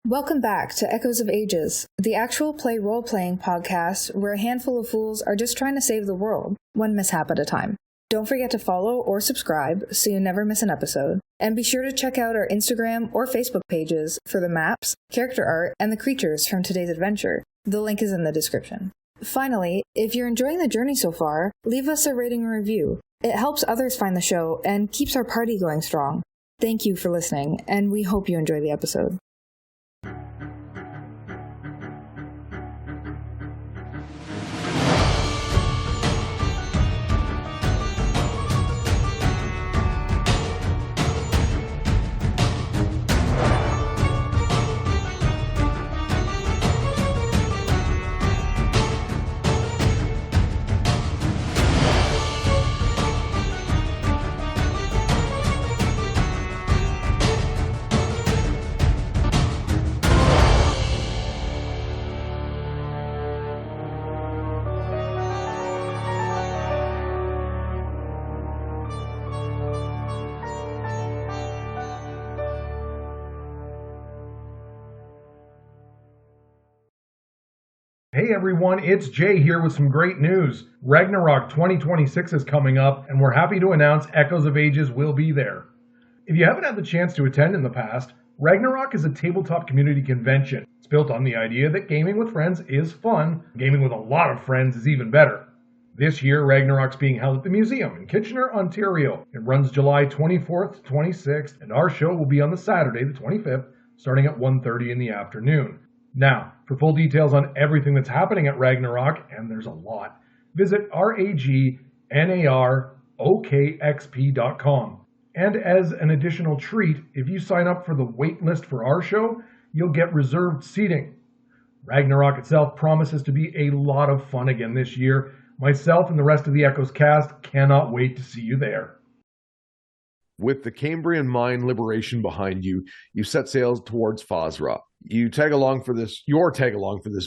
Welcome back to Echoes of Ages, the actual play role-playing podcast where a handful of fools are just trying to save the world, one mishap at a time. Don't forget to follow or subscribe so you never miss an episode. And be sure to check out our Instagram or Facebook pages for the maps, character art, and the creatures from today's adventure. The link is in the description. Finally, if you're enjoying the journey so far, leave us a rating and review. It helps others find the show and keeps our party going strong. Thank you for listening, and we hope you enjoy the episode. Hey everyone, it's Jay here with some great news. Ragnarok 2026 is coming up, and we're happy to announce Echoes of Ages will be there. If you haven't had the chance to attend in the past, Ragnarok is a tabletop community convention. It's built on the idea that gaming with friends is fun. Gaming with a lot of friends is even better. This year, Ragnarok's being held at the museum in Kitchener, Ontario. It runs July 24th to 26th, and our show will be on the Saturday, the 25th, starting at 1:30 in the afternoon. Now, for full details on everything that's happening at Ragnarok, and there's a lot, visit ragnarokxp.com. And as an additional treat, if you sign up for the wait list for our show, you'll get reserved seating. Ragnarok itself promises to be a lot of fun again this year. Myself and the rest of the Echoes cast cannot wait to see you there. With the Cambrian mine liberation behind you, you set sail towards Fazra. Your tag along for this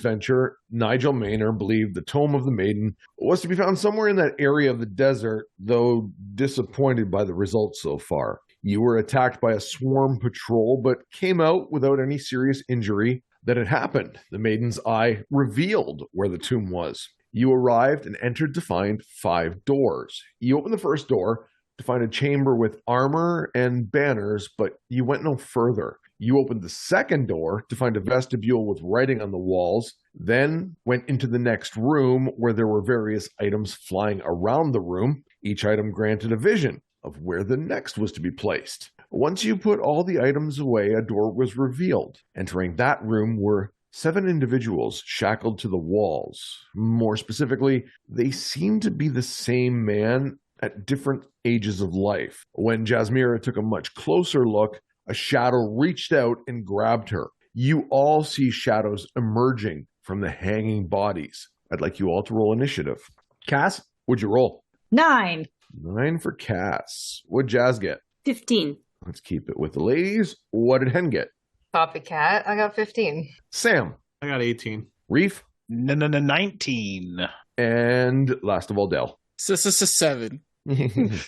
venture, Nigel Maynard believed the Tome of the Maiden was to be found somewhere in that area of the desert, though disappointed by the results so far. You were attacked by a swarm patrol, but came out without any serious injury. That had happened. The Maiden's eye revealed where the tomb was. You arrived and entered to find 5 doors. You opened the first door to find a chamber with armor and banners, but you went no further. You opened the second door to find a vestibule with writing on the walls, then went into the next room where there were various items flying around the room. Each item granted a vision of where the next was to be placed. Once you put all the items away, a door was revealed. Entering that room were 7 individuals shackled to the walls. More specifically, they seemed to be the same man at different ages of life. When Jasmira took a much closer look, a shadow reached out and grabbed her. You all see shadows emerging from the hanging bodies. I'd like you all to roll initiative. Cass, what'd you roll? 9. 9 for Cass. What'd Jazz get? 15. Let's keep it with the ladies. What did Hen get? Copycat. I got 15. Sam. I got 18. Reef. 19. And last of all, Dell. 7.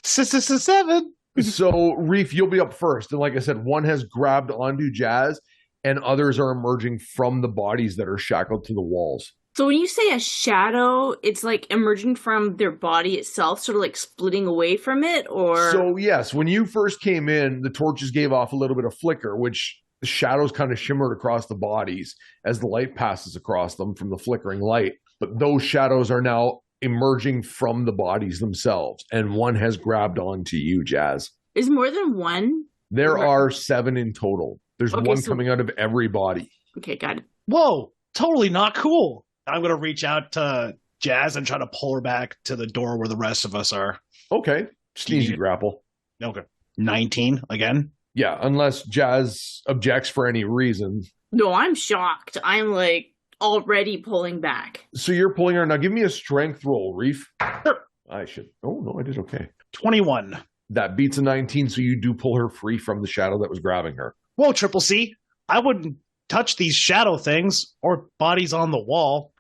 7. So, Reef, you'll be up first. And like I said, one has grabbed onto Jazz, and others are emerging from the bodies that are shackled to the walls. So when you say a shadow, it's like emerging from their body itself, sort of like splitting away from it, or? So, yes, when you first came in, the torches gave off a little bit of flicker, which the shadows kind of shimmered across the bodies as the light passes across them from the flickering light. But those shadows are now emerging from the bodies themselves, and one has grabbed onto you, Jazz. Is more than one? There are 7 in total. There's one coming out of every body. Okay, got it. Whoa, totally not cool. I'm going to reach out to Jazz and try to pull her back to the door where the rest of us are. Okay, just easy grapple. Okay. 19 again? Yeah, unless Jazz objects for any reason. No, I'm shocked. I'm like already pulling back. So you're pulling her. Now give me a strength roll, Reef. Sure. I should. Oh, no, I did okay. 21. That beats a 19, so you do pull her free from the shadow that was grabbing her. Whoa, Triple C. I wouldn't touch these shadow things or bodies on the wall.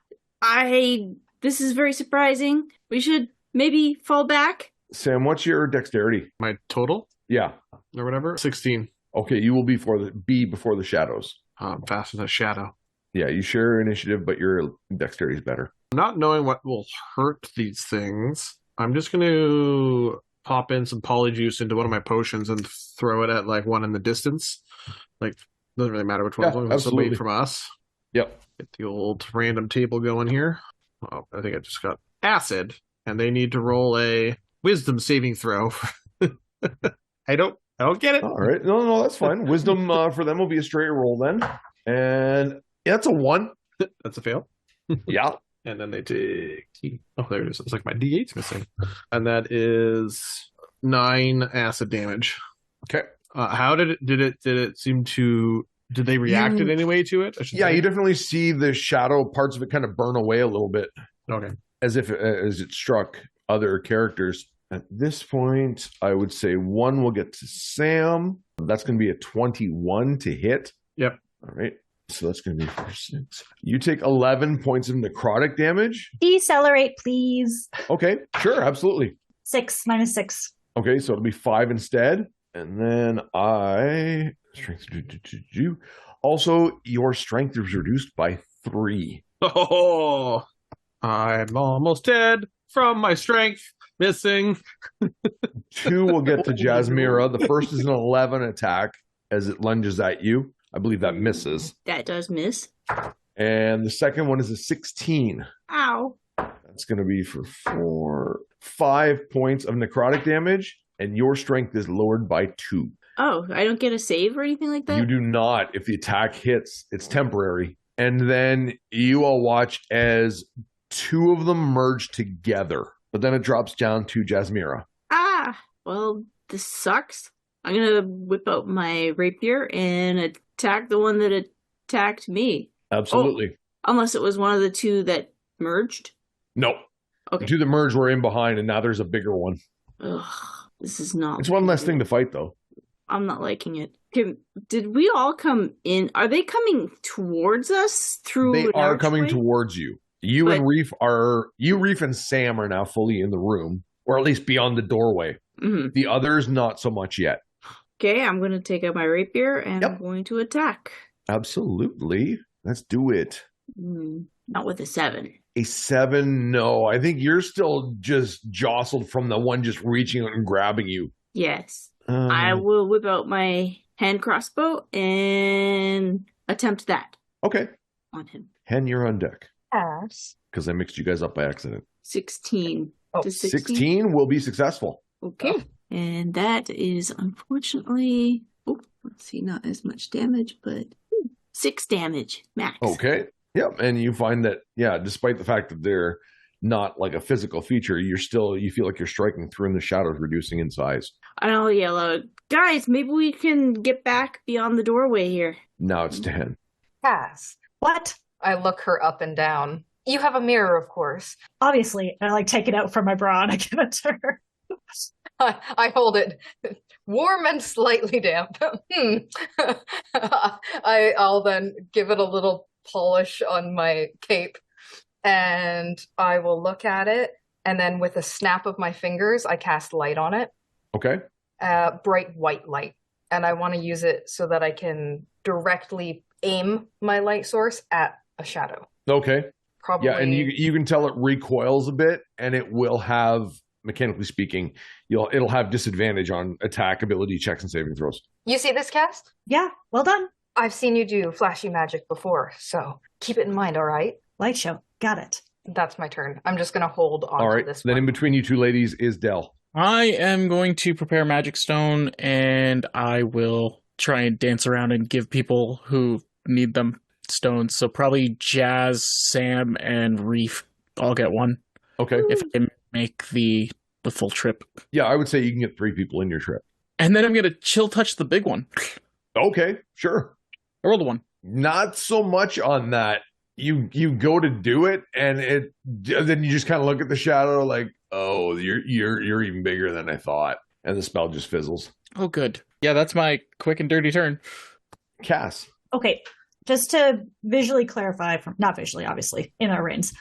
This is very surprising. We should maybe fall back. Sam, what's your dexterity? My total? Yeah. Or whatever? 16. Okay, you will be before the shadows. Faster than Shadow. Yeah, you share initiative, but your dexterity is better. Not knowing what will hurt these things, I'm just going to pop in some polyjuice into one of my potions and throw it at like one in the distance. Like, doesn't really matter which one, as long as it's away from us. Yep. Get the old random table going here. Oh, I think I just got acid, and they need to roll a wisdom saving throw. I don't get it. All right. No, that's fine. Wisdom for them will be a straight roll then. And that's a 1. That's a fail. Yeah. And then they take... Oh, there it is. It's like my D8's missing. And that is 9 acid damage. Okay. How did it seem to... Did they react in any way to it? Yeah, you definitely see the shadow parts of it kind of burn away a little bit. Okay. As it struck other characters. At this point, I would say 1 will get to Sam. That's going to be a 21 to hit. Yep. All right. So that's going to be for 6. You take 11 points of necrotic damage. Decelerate, please. Okay, sure, absolutely. 6 minus 6. Okay, so it'll be 5 instead. And then also, your strength is reduced by 3. Oh, I'm almost dead from my strength missing. 2 will get to Jasmira. The first is an 11 attack as it lunges at you. I believe that misses. That does miss. And the second one is a 16. Ow. That's going to be for 5 points of necrotic damage, and your strength is lowered by 2. Oh, I don't get a save or anything like that? You do not. If the attack hits, it's temporary. And then you all watch as 2 of them merge together. But then it drops down to Jasmira. Ah, well, this sucks. I'm going to whip out my rapier and attack the one that attacked me. Absolutely. Oh, unless it was one of the 2 that merged? No. Okay. The 2 that merged were in behind, and now there's a bigger one. Ugh, this is not... It's one less thing to fight, though. I'm not liking it. Did we all come in? Are they coming towards us through? They are coming towards you. Reef and Sam are now fully in the room, or at least beyond the doorway. Mm-hmm. The others, not so much yet. Okay, I'm going to take out my rapier and I'm going to attack. Absolutely. Let's do it. Not with a 7. A 7, no. I think you're still just jostled from the one just reaching out and grabbing you. Yes. I will whip out my hand crossbow and attempt that. Okay. On him. Hen, you're on deck. Yes. Because I mixed you guys up by accident. 16. Oh, 16 will be successful. Okay. And that is unfortunately, let's see, not as much damage, but 6 damage max. Okay. Yep. And you find that, despite the fact that they're not like a physical feature, you feel like you're striking through and the shadows reducing in size. And I'll yell out, guys, maybe we can get back beyond the doorway here. Now it's to Hen. Cass. What? I look her up and down. You have a mirror, of course. Obviously. I take it out from my bra and I give it to her. I hold it warm and slightly damp. I'll then give it a little polish on my cape and I will look at it. And then with a snap of my fingers, I cast light on it. Okay. Bright white light. And I want to use it so that I can directly aim my light source at a shadow. Okay. Probably. Yeah, and you can tell it recoils a bit, and it will have, mechanically speaking, it'll have disadvantage on attack, ability checks, and saving throws. You see this cast? Yeah, well done. I've seen you do flashy magic before, so keep it in mind, all right? Light show. Got it. That's my turn. I'm just going to hold on all to right. this Then one. in between you two ladies is Dell. I am going to prepare Magic Stone, and I will try and dance around and give people who need them stones. So probably Jazz, Sam, and Reef all get one. Okay. If I make the full trip. Yeah, I would say you can get 3 people in your trip. And then I'm going to chill touch the big one. Okay, sure. I rolled a 1. Not so much on that. You go to do it, and then you just kind of look at the shadow like, oh, you're even bigger than I thought, and the spell just fizzles. Oh, good. Yeah, that's my quick and dirty turn. Cass. Okay, just to visually clarify, not visually, obviously, in our reins.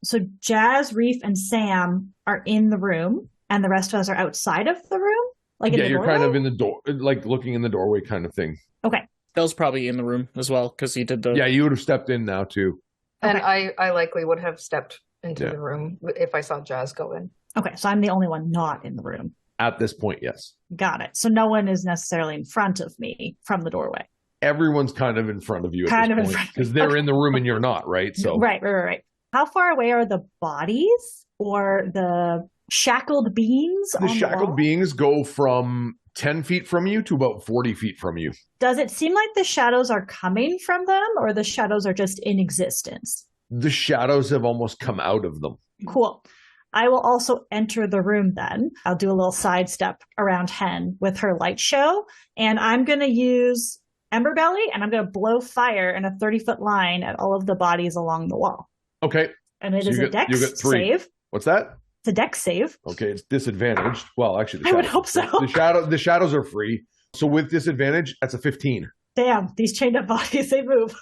So Jazz, Reef, and Sam are in the room, and the rest of us are outside of the room? Like in the you're doorway? kind of in the door, like looking in the doorway kind of thing. Okay. Bell's probably in the room as well because he did the. Yeah, you would have stepped in now too. And Okay. I likely would have stepped into Yeah. the room if I saw Jazz go in. Okay, so I'm the only one not in the room. At this point, yes. Got it. So no one is necessarily in front of me from the doorway. Everyone's kind of in front of you Kind at of in this point front of me. because they're Okay. in the room and you're not, right? So Right. How far away are the bodies or the shackled beings? the on shackled wall? beings go from 10 feet from you to about 40 feet from you. Does it seem like the shadows are coming from them or the shadows are just in existence? The shadows have almost come out of them. Cool. I will also enter the room then. I'll do a little sidestep around Hen with her light show. And I'm going to use Ember Belly and I'm going to blow fire in a 30-foot line at all of the bodies along the wall. Okay. And it So is you a get- you dex get 3. save. What's that? It's a dex save. Okay, it's disadvantaged. Well, actually, I would hope so. The shadows are free. So with disadvantage, that's a 15. Damn, these chained up bodies, they move.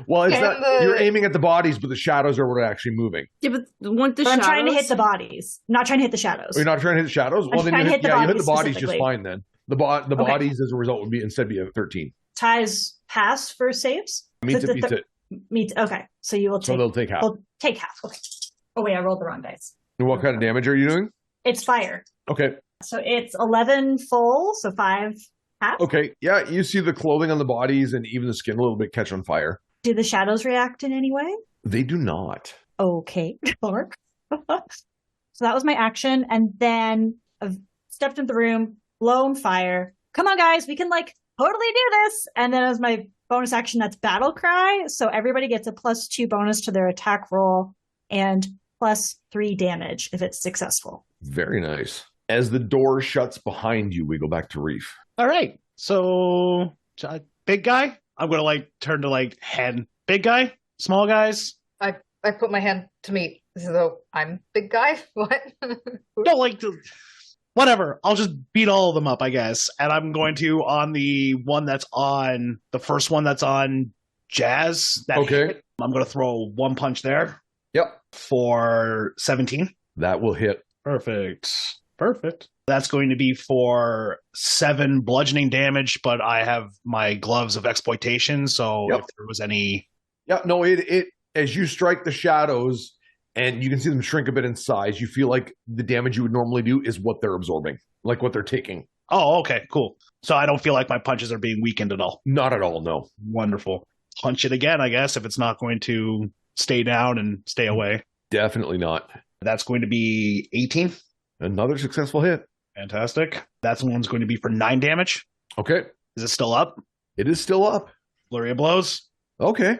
Well, it's Can not. the- You're aiming at the bodies, but the shadows are what are actually moving. Yeah, but want the But I'm shadows? trying to hit the bodies. I'm not trying to hit the shadows. Are you not trying to hit the shadows? Well, then trying you to hit, hit the you hit the bodies bodies just specifically. fine. Then the bodies, as a result, would be instead be a 13. Ties pass for saves? Meets The- it, beats the- it. Okay, so you will So take, they'll take half. we'll take half. Okay. Oh wait, I rolled the wrong dice. And what kind of damage are you doing? It's fire. Okay. So it's 11 full, so 5 half. Okay. Yeah, you see the clothing on the bodies and even the skin a little bit catch on fire. Do the shadows react in any way? They do not. Okay. Mark. So that was my action. And then I've stepped into the room, blown fire. Come on, guys, we can totally do this. And then as my bonus action, that's battle cry. So everybody gets a +2 bonus to their attack roll and +3 damage if it's successful. Very nice. As the door shuts behind you, we go back to Reef. All right. So, big guy. I'm gonna turn to Hen. Big guy, small guys. I put my hand to meet. So I'm big guy? What? No, whatever. I'll just beat all of them up, I guess. And I'm going to on the first one that's on Jazz. That Okay. hit, I'm going to throw one punch there Yep. for 17. That will hit. Perfect. That's going to be for 7 bludgeoning damage, but I have my gloves of exploitation, so Yep. if there was any... Yeah, no, it as you strike the shadows and you can see them shrink a bit in size, you feel like the damage you would normally do is what they're absorbing, like what they're taking. Oh, okay, cool. So I don't feel like my punches are being weakened at all. Not at all, no. Wonderful. Punch it again, I guess, if it's not going to stay down and stay away. Definitely not. That's going to be 18. Another successful hit. Fantastic. That one's going to be for 9 damage. Okay. Is it still up? It is still up. Flurry of blows. Okay.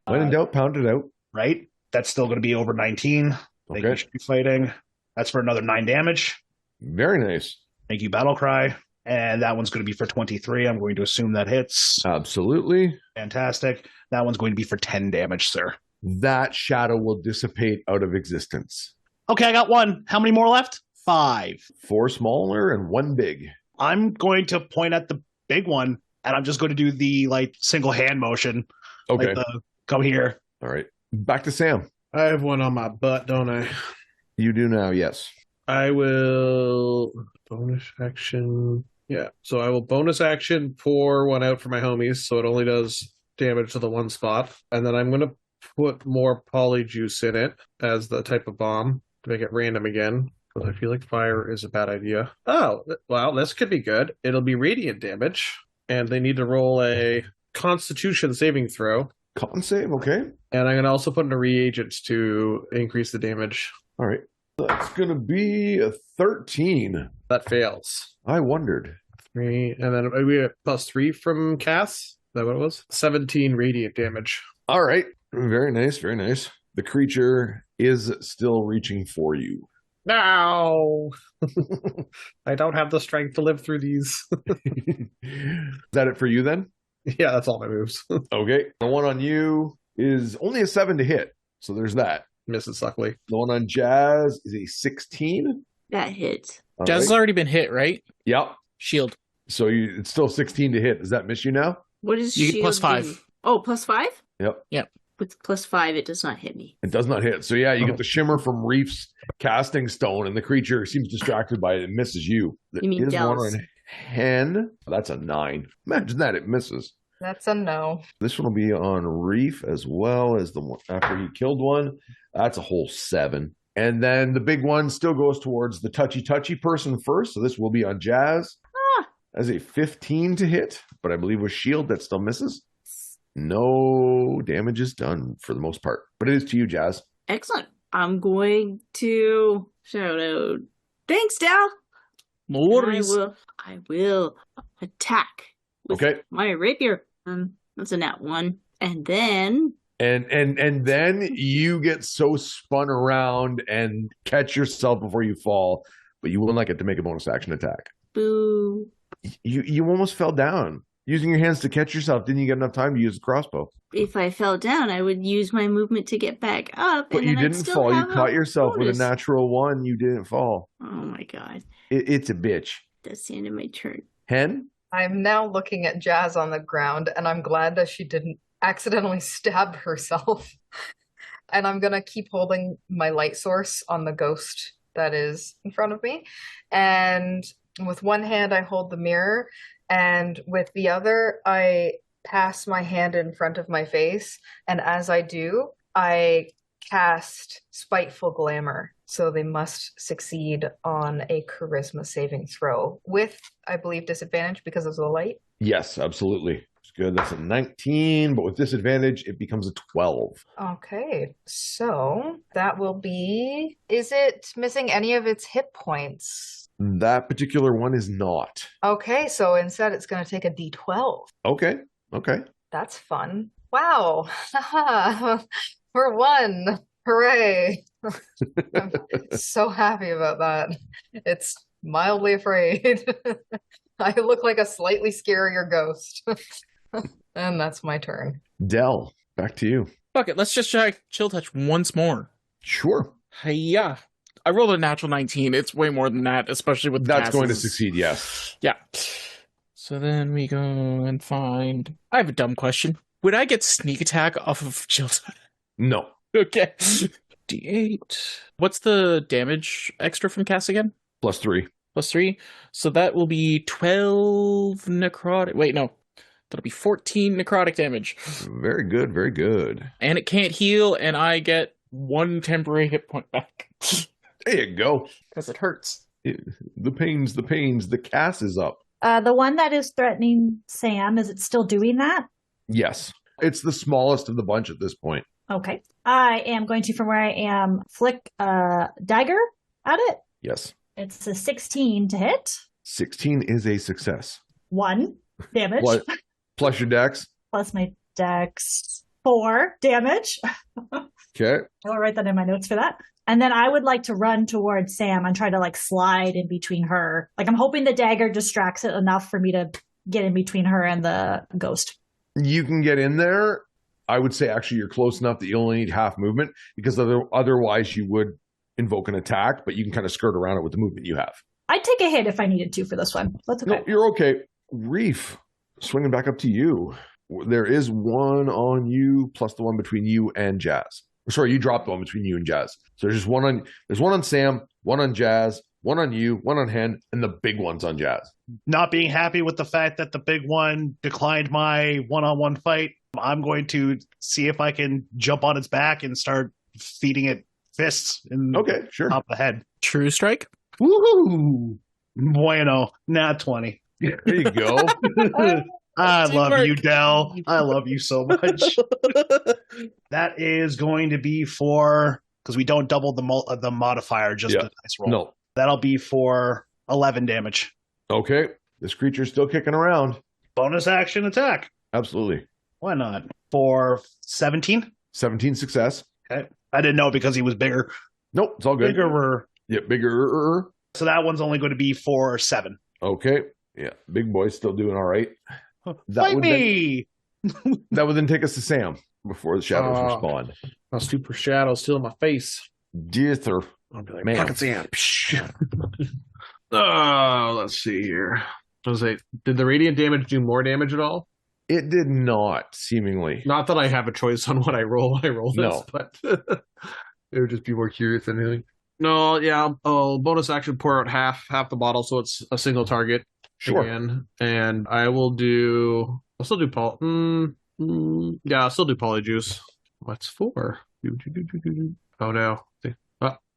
When in doubt, pound it out. Right? That's still going to be over 19. Thank you, Okay. Street Fighting. That's for another 9 damage. Very nice. Thank you, Battle Cry. And that one's going to be for 23. I'm going to assume that hits. Absolutely. Fantastic. That one's going to be for 10 damage, sir. That shadow will dissipate out of existence. Okay, I got 1. How many more left? 5. 4 smaller and 1 big. I'm going to point at the big one, and I'm just going to do the single hand motion. Okay. Come here. All right. Back to Sam. I have one on my butt, don't I? You do now, yes. I will bonus action. Yeah, so I will bonus action pour one out for my homies, so it only does damage to the one spot. And then I'm going to put more polyjuice in it as the type of bomb to make it random again, because I feel like fire is a bad idea. Oh, well, this could be good. It'll be radiant damage, and they need to roll a Constitution saving throw. Con save, okay. And I'm going to also put in a reagent to increase the damage. All right. That's going to be a 13. That fails. I wondered. 3, and then we have +3 from Cass. Is that what it was? 17 radiant damage. All right. Very nice. Very nice. The creature is still reaching for you. No! I don't have the strength to live through these. Is that it for you then? Yeah, that's all my moves. Okay. The one on you is only a 7 to hit. So there's that. Mrs. Suckley. The one on Jazz is a 16. That hit. All Jazz has right. already been hit, right? Yep. Shield. So it's still 16 to hit. Does that miss you now? What does You get shield +5. do? Oh, +5? Yep. With +5, it does not hit me. It does not hit. So yeah, you get the shimmer from Reef's casting stone, and the creature seems distracted by it and misses you. You mean It is one Dallas. on Hen. That's a 9. Imagine that, it misses. That's a no. This one will be on Reef as well as the one after he killed one. That's a whole 7. And then the big one still goes towards the touchy person first. So this will be on Jazz. As a 15 to hit, but I believe with shield that still misses. No damage is done for the most part. But it is to you, Jazz. Excellent. I'm going to shout out, thanks, Dal. No worries. I will attack with Okay. my rapier. That's a nat 1. And then And then you get so spun around and catch yourself before you fall, but you will not get to make a bonus action attack. boo. You almost fell down. Using your hands to catch yourself, didn't you get enough time to use the crossbow? If I fell down, I would use my movement to get back up. But and you then I'd didn't still fall. You have caught yourself with bonus. a natural 1. You didn't fall. Oh my god. It's a bitch. That's the end of my turn. Hen? I'm now looking at Jazz on the ground, and I'm glad that she didn't accidentally stab herself. And I'm going to keep holding my light source on the ghost that is in front of me. And with one hand, I hold the mirror, and with the other, I pass my hand in front of my face. And as I do, I cast Spiteful Glamour. So they must succeed on a charisma saving throw with, I believe, disadvantage because of the light. Yes, absolutely. It's good. That's a 19, but with disadvantage, it becomes a 12. Okay, so that will be... Is it missing any of its hit points? That particular one is not. Okay, so instead it's going to take a d12. Okay. That's fun. Wow. For one. Hooray. I'm so happy about that. It's mildly afraid. I look like a slightly scarier ghost. And that's my turn. Dell, back to you. Fuck it, let's just try Chill Touch once more. Sure. Hiya. I rolled a natural 19. It's way more than that, especially with That's going to gases. succeed, yes. Yeah. So then we go and find... I have a dumb question. Would I get sneak attack off of Chill Touch? No. Okay. D8. What's the damage extra from cast again? +3. +3. So that will be 12 necrotic. Wait, no. That'll be 14 necrotic damage. Very good, very good. And it can't heal, and I get 1 temporary hit point back. There you go. Because it hurts. The pains. The cast is up. The one that is threatening Sam, is it still doing that? Yes. It's the smallest of the bunch at this point. Okay. I am going to, from where I am, flick a dagger at it. Yes. It's a 16 to hit. 16 is a success. 1 damage. Plus your dex. Plus my dex. 4 damage. Okay. I'll write that in my notes for that. And then I would like to run towards Sam and try to slide in between her. I'm hoping the dagger distracts it enough for me to get in between her and the ghost. You can get in there. I would say actually you're close enough that you only need half movement because otherwise you would invoke an attack, but you can kind of skirt around it with the movement you have. I'd take a hit if I needed to for this one. That's okay. No, you're okay. Reef, swinging back up to you. There is one on you plus the one between you and Jazz. Sorry, you dropped the one between you and Jazz. So there's just one on Sam, one on Jazz, one on you, one on Hen, and the big one's on Jazz. Not being happy with the fact that the big one declined my one-on-one fight, I'm going to see if I can jump on its back and start feeding it fists in Okay, sure. top of the head. True strike? Woohoo! Bueno, not 20. There you go. I love Teamwork. you, Dell. I love you so much. That is going to be for, because we don't double the modifier, just Yeah. the dice roll. No. That'll be for 11 damage. Okay. This creature's still kicking around. Bonus action attack. Absolutely. Why not? For 17? 17 success. Okay. I didn't know because he was bigger. Nope, it's all good. Bigger. Yeah, bigger. So that one's only going to be for 7. Okay. Yeah, big boy's still doing all right. Fight me! That would then take us to Sam before the shadows respond. A super shadow still in my face. Dither. I'll be like, Man. pocket sand. Oh, let's see here. Did the radiant damage do more damage at all? It did not, seemingly. Not that I have a choice on what I roll when I roll this, No. but it would just be more curious than anything. No, yeah, I'll bonus action pour out half the bottle, so it's a single target. Sure. again, and I'll still do yeah, I'll still do Polyjuice. What's for? Oh no.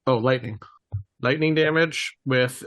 Lightning. Lightning damage with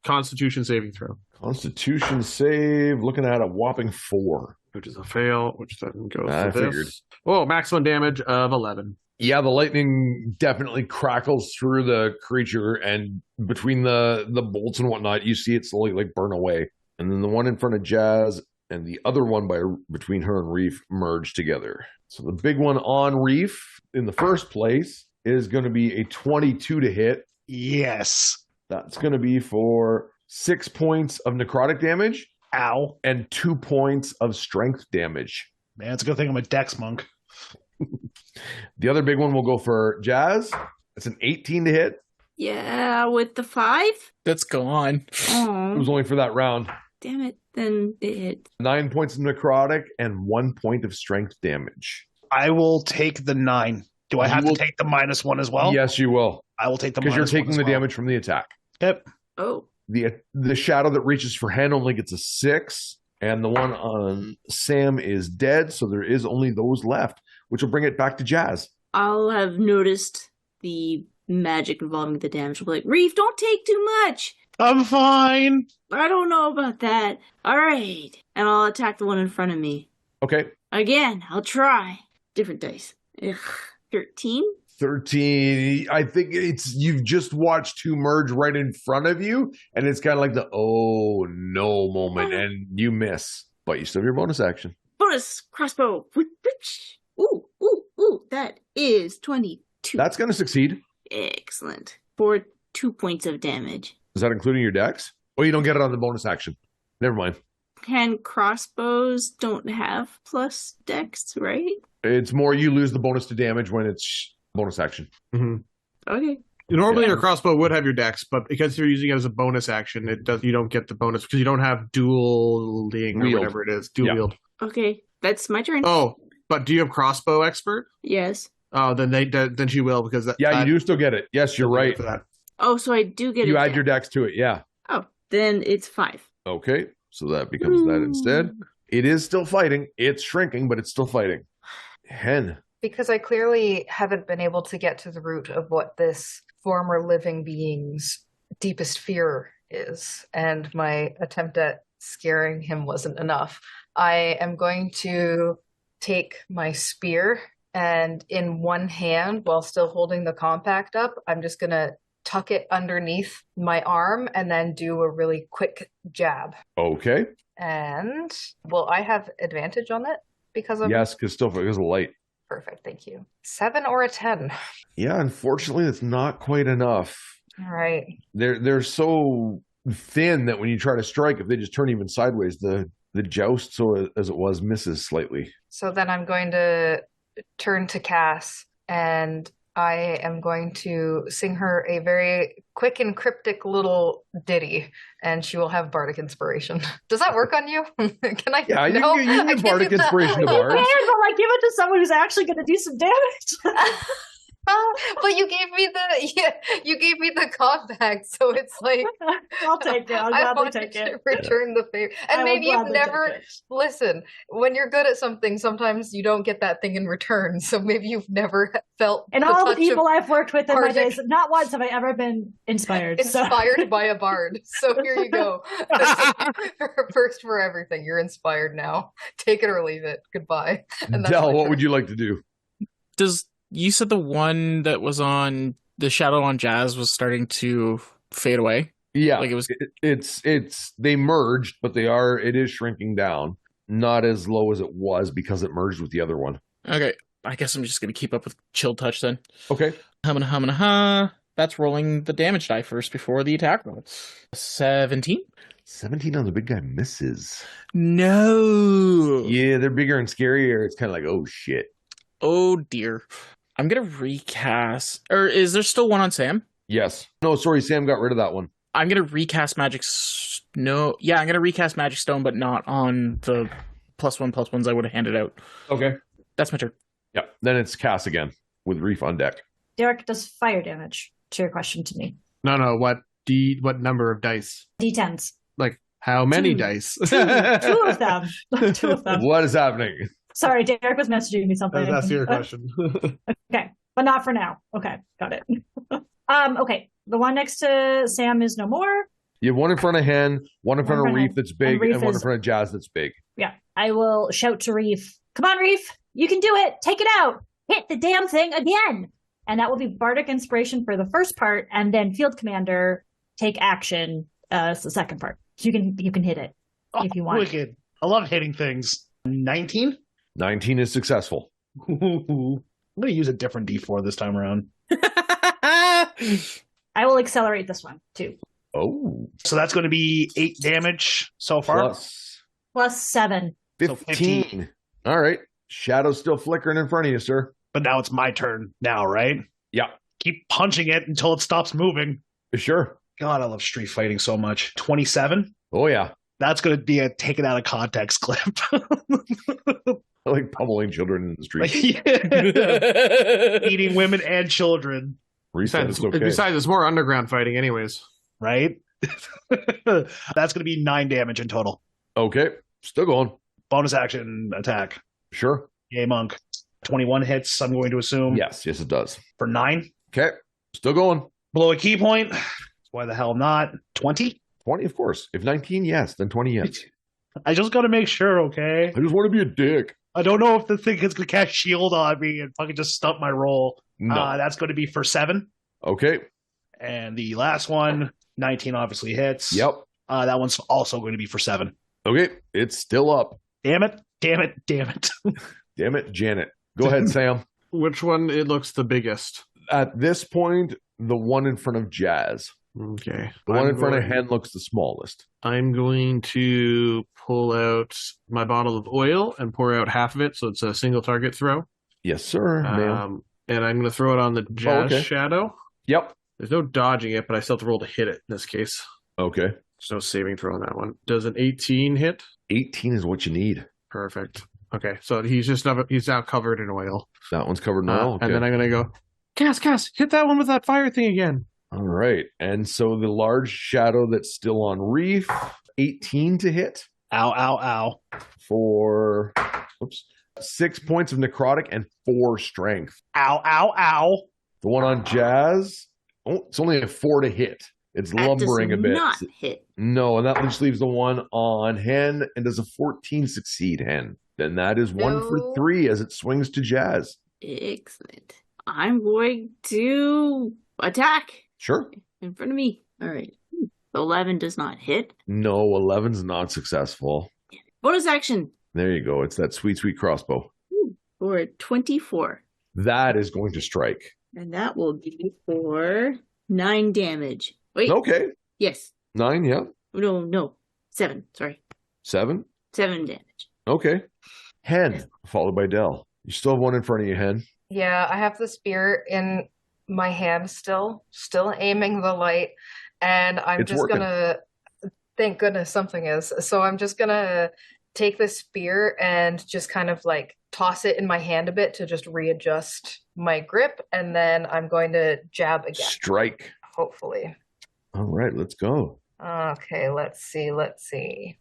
Constitution saving throw. Constitution save, looking at a whopping 4. Which is a fail, which then goes I to this. figured. Oh, maximum damage of 11. Yeah, the lightning definitely crackles through the creature, and between the bolts and whatnot, you see it slowly like burn away. And then the one in front of Jazz and the other one between her and Reef merge together. So the big one on Reef in the first place is going to be a 22 to hit. Yes. That's going to be for 6 points of necrotic damage. Ow. And 2 points of strength damage. Man, it's a good thing I'm a Dex monk. The other big one will go for Jazz. It's an 18 to hit. Yeah, with the 5? That's gone. It Oh, was only for that round. damn it. Then it hit. 9 points of necrotic and 1 point of strength damage. I will take the 9. Do I have to take the -1 as well? Yes, you will. I will take the -1 Because you're taking as the well. damage from the attack. Yep. Oh. The shadow that reaches for Hen only gets a 6, and the one on Sam is dead, so there is only those left, which will bring it back to Jazz. I'll have noticed the magic involving the damage. I'll be like, Reef, don't take too much. I'm fine. I don't know about that. All right. And I'll attack the one in front of me. Okay. Again, I'll try. Different dice. Ugh, 13? 13. I think you've just watched 2 merge right in front of you, and it's kind of like the oh no moment, and you miss. But you still have your bonus action. Bonus crossbow. Ooh, ooh, ooh. That is 22. That's going to succeed. Excellent. For 2 points of damage. Is that including your dex? Oh, you don't get it on the bonus action. Never mind. And crossbows don't have plus dex, right? It's more you lose the bonus to damage when it's bonus action. Mm-hmm. Okay. Normally, your crossbow would have your dex, but because you're using it as a bonus action, you don't get the bonus because you don't have dueling or whatever it is. Dual wield. Okay. That's my turn. Oh, but do you have crossbow expert? Yes. Oh, then she will because that. Yeah, you do still get it. Yes, you're right. For that. Oh, so I do get You a add dex. your dex to it, yeah. Oh, then it's 5. Okay, so that becomes that instead. It is still fighting. It's shrinking, but it's still fighting. Hen. Because I clearly haven't been able to get to the root of what this former living being's deepest fear is, and my attempt at scaring him wasn't enough. I am going to take my spear, and in one hand, while still holding the compact up, I'm just going to tuck it underneath my arm and then do a really quick jab. Okay. And will I have advantage on it because of Yes, because of light. Perfect, thank you. 7 or a 10. Yeah, unfortunately, it's not quite enough. All right. They're so thin that when you try to strike, if they just turn even sideways, the joust, so as it was, misses slightly. So then I'm going to turn to Cass, and I am going to sing her a very quick and cryptic little ditty, and she will have bardic inspiration. Does that work on you? Can I? Yeah, no, you can I give can't bardic do that. inspiration to You bards. can, but like give it to someone who's actually going to do some damage. But you gave me the compact, so it's like I'll take it. I'll I gladly wanted take to it. return the favor. And I will maybe you've gladly take never it. listen. When you're good at something, sometimes you don't get that thing in return. So maybe you've never felt And the all the touch of people I've worked with in my bardic- days, not once have I ever been inspired. inspired by a bard. So here you go. First for everything. You're inspired now. Take it or leave it. Goodbye. And that's Del, my what turn. would you like to do? You said the one that was on the shadow on Jazz was starting to fade away? Yeah, Like it was. it's they merged, but it is shrinking down. Not as low as it was because it merged with the other one. Okay, I guess I'm just going to keep up with Chill Touch then. Okay. Humana. That's rolling the damage die first before the attack roll. 17? 17 on the big guy misses. No. Yeah, they're bigger and scarier. It's kind of like, oh shit. Oh dear. I'm going to recast. Or is there still one on Sam? Yes. No, sorry, Sam got rid of that one. I'm going to recast Magic... No. Yeah, I'm going to recast Magic Stone, but not on the +1/+1s I would have handed out. Okay. That's my turn. Yeah. Then it's Cass again with Reef on deck. Derek does fire damage. To your question to me, No. What number of dice? D10s. Like How many dice? Two of them. Two of them. What is happening? Sorry, Derek was messaging me something. That's your question. Okay, but not for now. Okay, got it. Okay, the one next to Sam is no more. You have one in front of Hen, one in front of Reef that's big, Reef and one in is- front of Jazz that's big. Yeah, I will shout to Reef. Come on, Reef, you can do it. Take it out. Hit the damn thing again. And that will be Bardic Inspiration for the first part, and then Field Commander take action. It's the second part. So you can hit it if you want. Wicked. I love hitting things. 19? 19 is successful. I'm going to use a different D4 this time around. I will accelerate this one too. Oh. So that's going to be 8 damage so far. Plus 7. 15. All right. Shadow's still flickering in front of you, sir. But now it's my turn now, right? Yeah. Keep punching it until it stops moving. Sure. God, I love street fighting so much. 27? Oh, yeah. That's going to be a taken out of context clip. I like pummeling children in the street. Eating women and children. Besides, it's more underground fighting anyways. Right? That's going to be 9 damage in total. Okay. Still going. Bonus action attack. Sure. Yay, monk. 21 hits, I'm going to assume. Yes, it does. For 9. Okay. Still going. Below a key point. Why the hell not? 20? 20, of course. If 19, yes, then 20, yes. I just got to make sure, okay? I just want to be a dick. I don't know if the thing is going to cast shield on me and fucking just stump my roll. No. That's going to be for 7. Okay. And the last one, 19 obviously hits. Yep. That one's also going to be for 7. Okay. It's still up. Damn it. Damn it. Damn it. Damn it, Janet. Go ahead, Sam. Which one it looks the biggest? At this point, the one in front of Jazz. Okay. The one in front of Hen looks the smallest. I'm going to pull out my bottle of oil and pour out half of it, so it's a single target throw. Yes, sir. Ma'am. And I'm going to throw it on the Jazz Shadow. Yep. There's no dodging it, but I still have to roll to hit it in this case. Okay. There's no saving throw on that one. Does an 18 hit? 18 is what you need. Perfect. Okay, so he's now covered in oil. That one's covered in oil. Okay. And then I'm going to go, Cass, hit that one with that fire thing again. All right. And so the large shadow that's still on Reef, 18 to hit. Ow, ow, ow. For 6 points of necrotic and 4 strength. Ow, ow, ow. The one on Jazz, it's only a 4 to hit. It's That lumbering does a bit. not hit. No, and that just leaves the one on Hen. And does a 14 succeed, Hen? Then that is 1 for 3 as it swings to Jazz. Excellent. I'm going to attack. Sure. In front of me. All right. 11 does not hit. No, 11's not successful. Bonus action. There you go. It's that sweet, sweet crossbow. For 24. That is going to strike. And that will be for 9 damage. Wait. Okay. Yes. 9, yeah. No. 7. Sorry. 7? 7 damage. Okay. Hen, followed by Dell. You still have one in front of you, Hen. Yeah, I have the spear in my hand still aiming the light, and I'm just gonna, thank goodness something is. So I'm just gonna take the spear and just kind of like toss it in my hand a bit to just readjust my grip, and then I'm going to jab again. Strike. Hopefully. All right, let's go. Okay, let's see.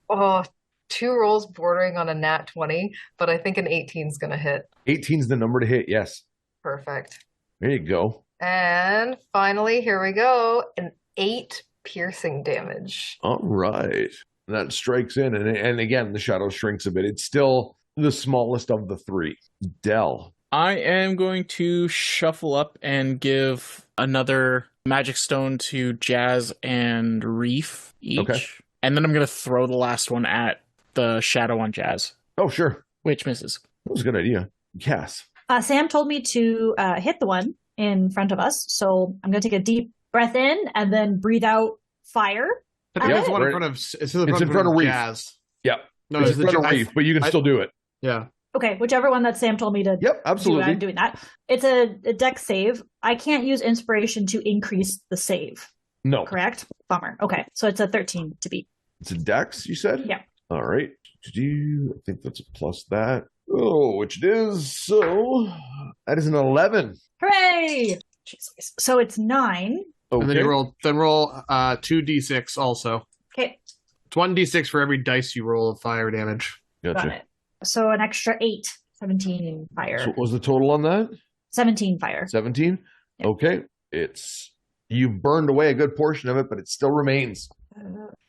Oh, 2 rolls bordering on a nat 20, but I think an 18 is gonna hit. 18's the number to hit, yes. Perfect. There you go. And finally, here we go. An 8 piercing damage. All right. That strikes in, and again, the shadow shrinks a bit. It's still the smallest of the 3. Dell. I am going to shuffle up and give another magic stone to Jazz and Reef each. Okay. And then I'm going to throw the last one at the shadow on Jazz. Oh, sure. Which misses. That was a good idea. Yes. Sam told me to hit the one in front of us, so I'm going to take a deep breath in and then breathe out fire. But the one in front of it's in front of Reef. Jazz. Yeah. No, it's in front of Reef, but you can still do it. Yeah. Okay, whichever one that Sam told me to Yep, absolutely. do, I'm doing that. It's a deck save. I can't use inspiration to increase the save. No. Correct? Bummer. Okay, so it's a 13 to beat. It's a dex, you said? Yeah. All right. I think that's a plus that. Oh, which it is. So that is an 11. Hooray! Jesus. So it's 9. Okay. And then roll 2d6 also. Okay, It's 1d6 for every dice you roll of fire damage. got Gotcha. it. So an extra 8, 17 fire. So what was the total on that? 17 fire. 17? Yep. Okay. You've burned away a good portion of it, but it still remains.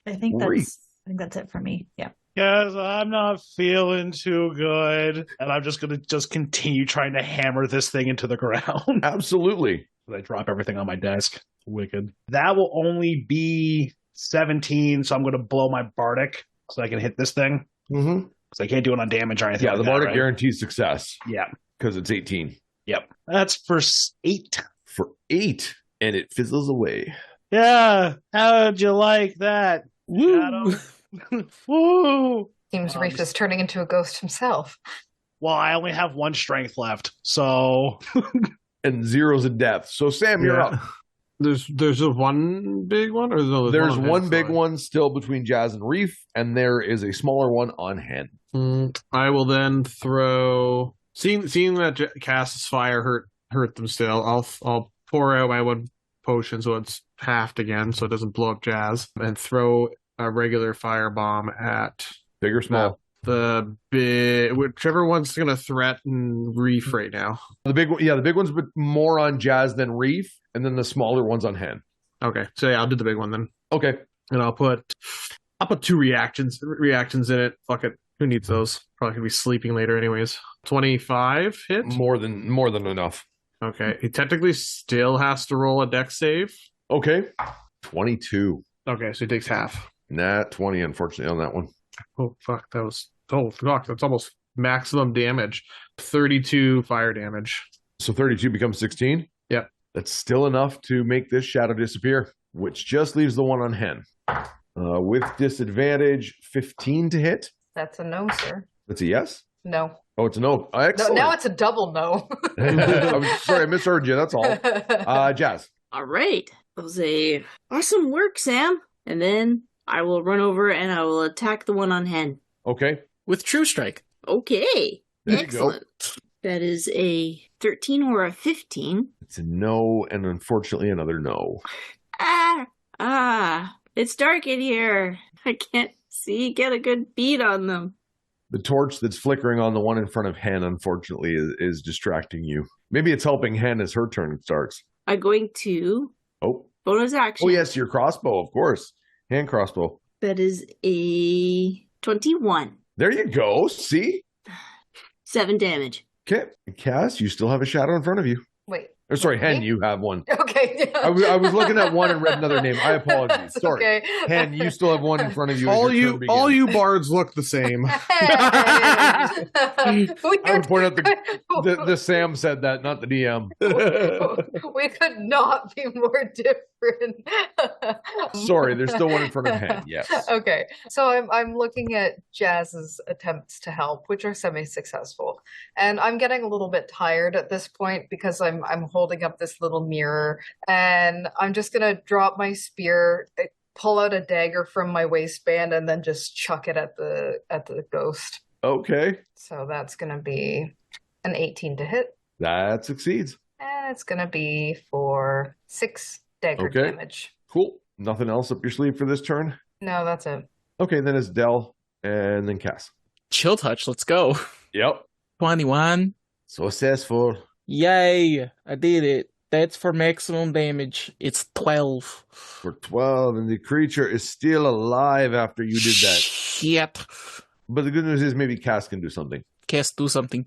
I think Reef. that's it for me. Yeah. Yes, I'm not feeling too good. And I'm just going to continue trying to hammer this thing into the ground. Absolutely. I drop everything on my desk. Wicked. That will only be 17, so I'm going to blow my Bardic so I can hit this thing. Mm-hmm. Because I can't do it on damage or anything. Yeah, like the that, Bardic right? guarantees success. Yeah. Because it's 18. Yep. That's for 8. For 8, and it fizzles away. Yeah. How'd you like that? Woo. Shadow? Woo! Seems Reef is turning into a ghost himself. Well, I only have 1 strength left, so And 0's a death. So, Sam, you're up. There's a one big one, or no? There's on one hand, big sorry. one still between Jazz and Reef, and there is a smaller one on hand. I will then throw. Seeing that Cass's fire hurt them still, I'll pour out my 1 potion so it's halved again, so it doesn't blow up Jazz, and throw a regular fire bomb at Big or small? the big, whichever one's going to threaten Reef right now. The big one, the big one's more on Jazz than Reef, and then the smaller one's on hand. Okay, so yeah, I'll do the big one then, Okay. and I'll put 2 reactions in it. Fuck it, who needs those? Probably gonna be sleeping later anyways. 25 hit. More than enough. Okay, he technically still has to roll a dex save. Okay. 22. Okay, so he takes half. Nat 20, unfortunately, on that one. Oh fuck, that's almost maximum damage. 32 fire damage. So 32 becomes 16? Yep. That's still enough to make this shadow disappear, which just leaves the one on hand. With disadvantage, 15 to hit. That's a no, sir. That's a yes? No. Oh, it's a no. Excellent. No, now it's a double no. Sorry, I misheard you. That's all. Jazz. All right. That was a awesome work, Sam. And then I will run over and I will attack the one on hand. Okay. With True Strike. Okay. There Excellent. That is a 13 or a 15. It's a no, and unfortunately another no. It's dark in here. I can't get a good bead on them. The torch that's flickering on the one in front of Hen, unfortunately, is distracting you. Maybe it's helping Hen as her turn starts. I'm going to bonus action. Oh, yes, your crossbow, of course. Hand crossbow. That is a 21. There you go. See? 7 damage. Okay. Cass, you still have a shadow in front of you. Wait. Or sorry, Hen, me? you have one. Okay. Yeah. I was looking at one and read another name. I apologize. That's Sorry. okay. Hen, you still have one in front of you. All you bards look the same. I would point out the Sam said that, not the DM. We could not be more different. Sorry, there's still one in front of Hen. Yes. Okay, so I'm looking at Jazz's attempts to help, which are semi-successful, and I'm getting a little bit tired at this point because I'm holding up this little mirror, and I'm just gonna drop my spear, pull out a dagger from my waistband, and then just chuck it at the ghost. Okay. So that's gonna be an 18 to hit. That succeeds. And it's gonna be for 6 dagger damage. Cool. Nothing else up your sleeve for this turn? No, that's it. Okay, then it's Dell and then Cass. Chill touch, let's go. Yep. 21. Successful. Yay, I did it. That's for maximum damage. It's 12. For 12, and the creature is still alive after you did that. Shit. But the good news is maybe Cass can do something. Cass, do something.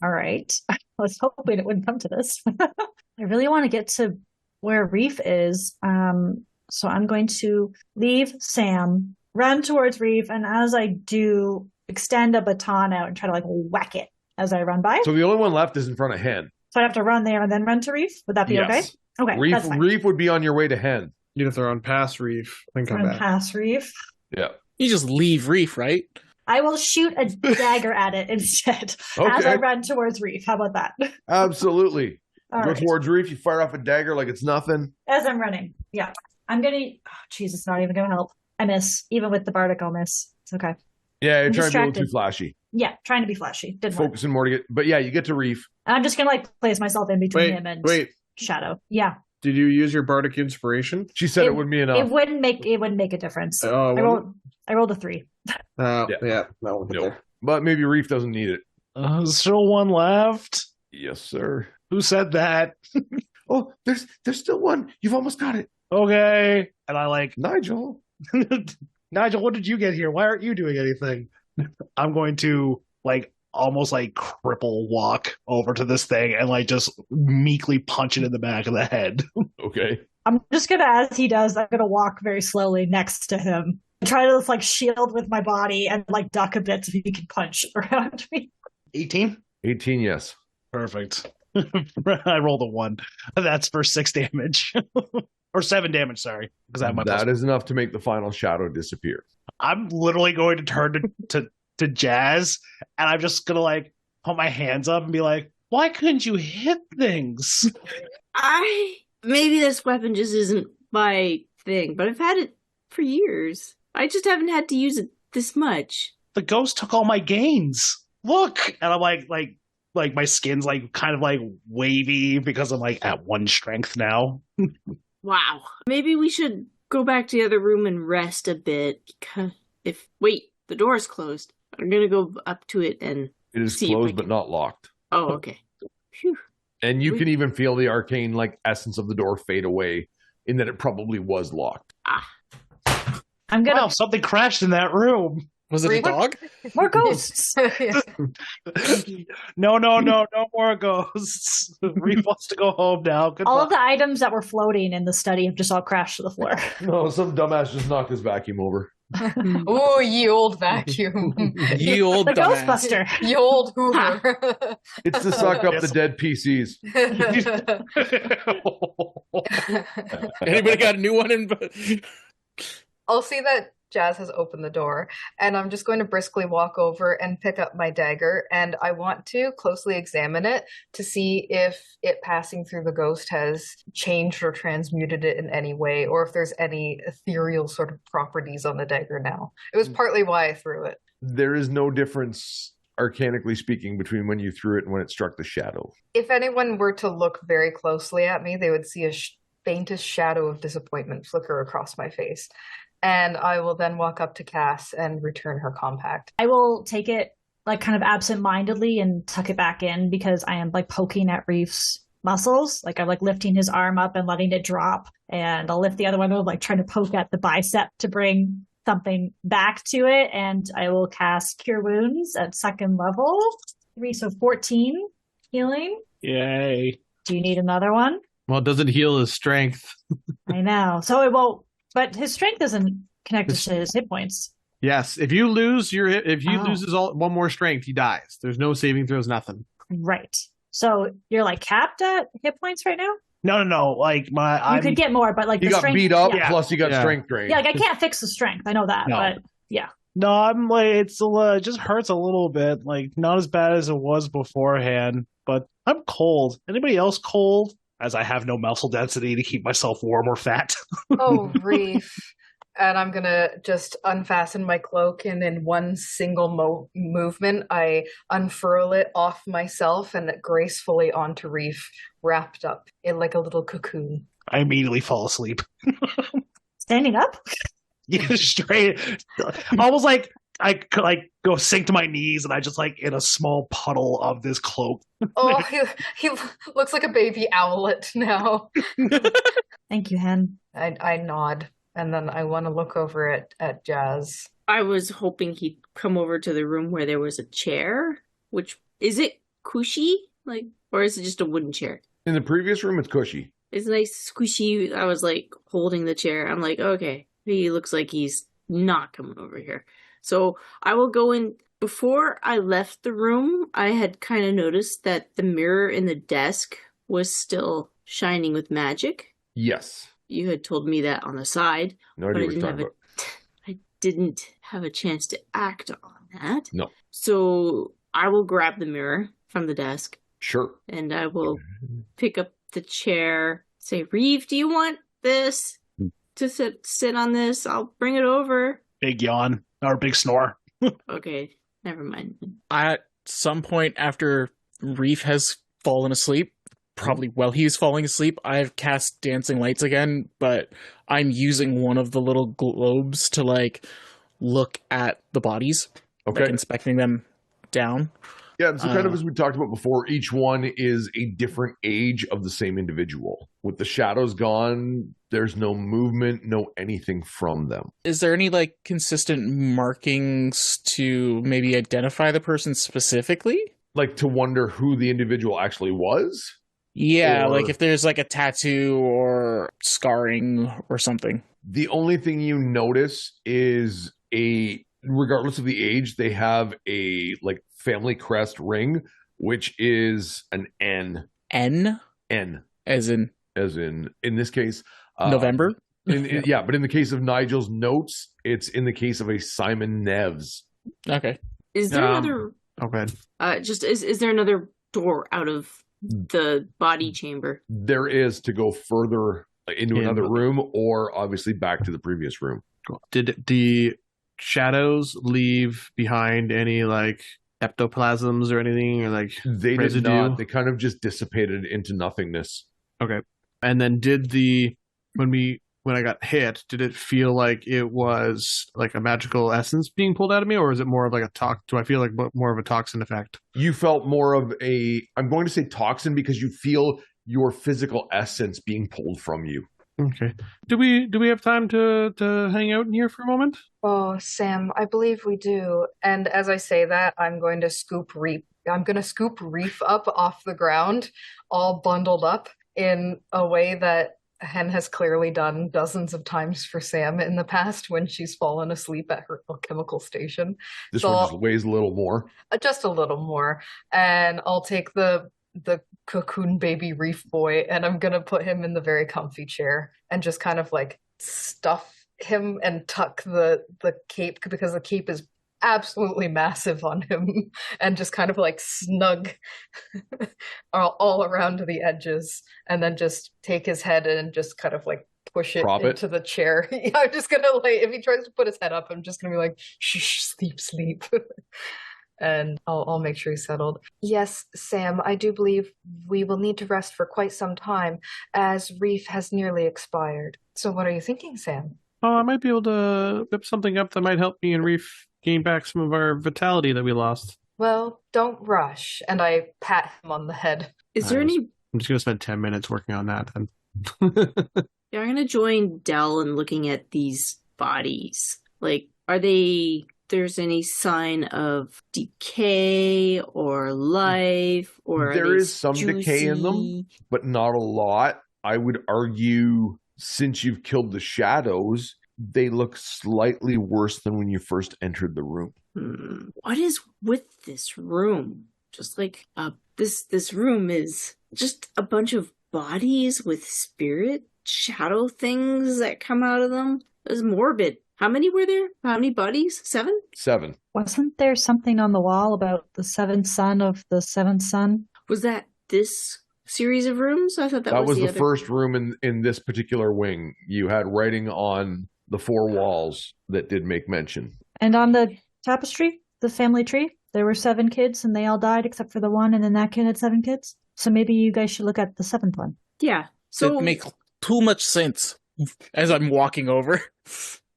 All right. I was hoping it wouldn't come to this. I really want to get to where Reef is. So I'm going to leave Sam, run towards Reef, and as I do, extend a baton out and try to whack it as I run by. So the only one left is in front of Hen. So I have to run there and then run to Reef? Would that be okay? Okay, Reef, that's fine. Reef would be on your way to Hen. You'd have to run past Reef, then come Run back. past Reef. Yeah. You just leave Reef, right? I will shoot a dagger at it instead as I run towards Reef. How about that? Absolutely. All Go right. towards Reef, you fire off a dagger like it's nothing. As I'm running. Yeah. I'm going to... Oh, jeez, it's not even going to help. I miss. Even with the Bardic, I'll miss. It's okay. Yeah, you're I'm trying to be a little distracted. too flashy. Yeah, trying to be flashy. Didn't work. Focusing more to get... But yeah, you get to Reef. I'm just going to place myself in between him and Shadow. Yeah. Did you use your bardic inspiration? She said it would be enough. It wouldn't make a difference. I rolled a 3. Yeah, that won't get there. But maybe Reef doesn't need it. Still one left. Yes, sir. Who said that? Oh, there's still one. You've almost got it. Okay. And I like, Nigel. Nigel, what did you get here? Why aren't you doing anything? I'm going to almost cripple walk over to this thing and just meekly punch it in the back of the head. Okay. I'm just gonna, as he does, I'm gonna walk very slowly next to him. Try to shield with my body and duck a bit so he can punch around me. 18? 18, yes. Perfect. I rolled a 1. That's for 6 damage. Or 7 damage, sorry. Because I have my That is enough to make the final shadow disappear. I'm literally going to turn to Jazz, and I'm just gonna put my hands up and be like, why couldn't you hit things? Maybe this weapon just isn't my thing, but I've had it for years. I just haven't had to use it this much. The ghost took all my gains. Look! And I'm like my skin's kind of wavy because I'm at 1 strength now. Wow. Maybe we should go back to the other room and rest a bit. Wait, the door's closed. I'm gonna go up to it and it is closed but not locked. Oh, okay. Phew. And you can even feel the arcane essence of the door fade away in that it probably was locked. I'm gonna. Wow, something crashed in that room. Was it a dog? More ghosts. No more ghosts. Reef wants to go home now. All of the items that were floating in the study have just all crashed to the floor. No, some dumbass just knocked his vacuum over. Oh, ye old vacuum. Ye old the dumbass. Ghostbuster. Ye old Hoover. It's to suck up the dead PCs. Anybody got a new one in? I'll see that Jazz has opened the door, and I'm just going to briskly walk over and pick up my dagger, and I want to closely examine it to see if it passing through the ghost has changed or transmuted it in any way, or if there's any ethereal sort of properties on the dagger now. It was partly why I threw it. There is no difference, arcanically speaking, between when you threw it and when it struck the shadow. If anyone were to look very closely at me, they would see a faintest shadow of disappointment flicker across my face. And I will then walk up to Cass and return her compact. I will take it kind of absent-mindedly and tuck it back in because I am poking at Reef's muscles. I'm lifting his arm up and letting it drop. And I'll lift the other one up, trying to poke at the bicep to bring something back to it. And I will cast Cure Wounds at 2nd level. 3, so 14 healing. Yay. Do you need another one? Well, it doesn't heal his strength. I know. So it won't. But his strength isn't connected to his hit points. Yes, if you lose loses one more strength, he dies. There's no saving throws, nothing. Right. So you're capped at hit points right now? No. You could get more, but you the got strength, beat up, plus you got strength drain. Yeah, I can't fix the strength. I know that, but yeah. No, I'm it just hurts a little bit. Not as bad as it was beforehand, but I'm cold. Anybody else cold? As I have no muscle density to keep myself warm or fat. Oh, Reef. And I'm going to just unfasten my cloak, and in one single movement, I unfurl it off myself and gracefully onto Reef, wrapped up in a little cocoon. I immediately fall asleep. Standing up? Yeah, straight. Almost I could go sink to my knees, and I just in a small puddle of this cloak. Oh, he looks like a baby owlet now. Thank you, Hen. I nod, and then I want to look over at Jazz. I was hoping he'd come over to the room where there was a chair. Which is it cushy? Or is it just a wooden chair? In the previous room, it's cushy. It's nice squishy. I was holding the chair. I'm okay, he looks like he's not coming over here. So I will go in. Before I left the room, I had kind of noticed that the mirror in the desk was still shining with magic. Yes. You had told me that on the side. No idea what you're talking about. I didn't have a chance to act on that. No. So I will grab the mirror from the desk. Sure. And I will pick up the chair, say, Reeve, do you want this? To sit on this? I'll bring it over. Big yawn. Or big snore. Okay, never mind. At some point after Reef has fallen asleep, probably while he was falling asleep, I've cast Dancing Lights again, but I'm using one of the little globes to like look at the bodies, like inspecting them down. Yeah, so kind of as we talked about before, each one is a different age of the same individual. With the shadows gone, there's no movement, no anything from them. Is there any like consistent markings to maybe identify the person specifically? Like to wonder who the individual actually was? Yeah, like if there's like a tattoo or scarring or something. The only thing you notice is regardless of the age, they have a like family crest ring, which is an N. N? N. As in this case, November? Yeah, but in the case of Nigel's notes, it's in the case of a Simon Neves. Okay. Is there another... Okay. Is there another door out of the body chamber? There is, to go further into another room, or obviously back to the previous room. Cool. Did the shadows leave behind any like ectoplasms or anything, or like they residue? Did not. They kind of just dissipated into nothingness. Okay. And then when I got hit, did it feel like it was like a magical essence being pulled out of me, or is it more of like do I feel like more of a toxin effect? You felt more of I'm going to say toxin, because you feel your physical essence being pulled from you. Okay. Do we have time to hang out in here for a moment? Oh, Sam, I believe we do. And as I say that, I'm going to scoop Reef up off the ground, all bundled up in a way that Hen has clearly done dozens of times for Sam in the past when she's fallen asleep at her alchemical station. This one just weighs a little more. Just a little more. And I'll take the cocoon baby Reef boy, and I'm gonna put him in the very comfy chair and just kind of like stuff him and tuck the cape, because the cape is absolutely massive on him, and just kind of like snug all around the edges, and then just take his head and just kind of like push it into the chair. Yeah, I'm just gonna like, if he tries to put his head up, I'm just gonna be like, shh, sleep. And I'll make sure he's settled. Yes, Sam, I do believe we will need to rest for quite some time, as Reef has nearly expired. So what are you thinking, Sam? Oh, I might be able to whip something up that might help me and Reef gain back some of our vitality that we lost. Well, don't rush. And I pat him on the head. Is there any... I'm just going to spend 10 minutes working on that then. Yeah, I'm going to join Dell in looking at these bodies. Like, there's any sign of decay or life, or there is some decay in them, but not a lot. I would argue, since you've killed the shadows, they look slightly worse than when you first entered the room. What is with this room? Just like this room is just a bunch of bodies with spirit shadow things that come out of them. It was morbid. How many were there? How many bodies? 7? 7. Wasn't there something on the wall about the seventh son of the seventh son? Was that this series of rooms? I thought that was the first room in this particular wing. You had writing on the 4 walls that did make mention. And on the tapestry, the family tree, there were 7 kids and they all died except for the one, and then that kid had 7 kids. So maybe you guys should look at the 7th one. Yeah. So it makes too much sense as I'm walking over.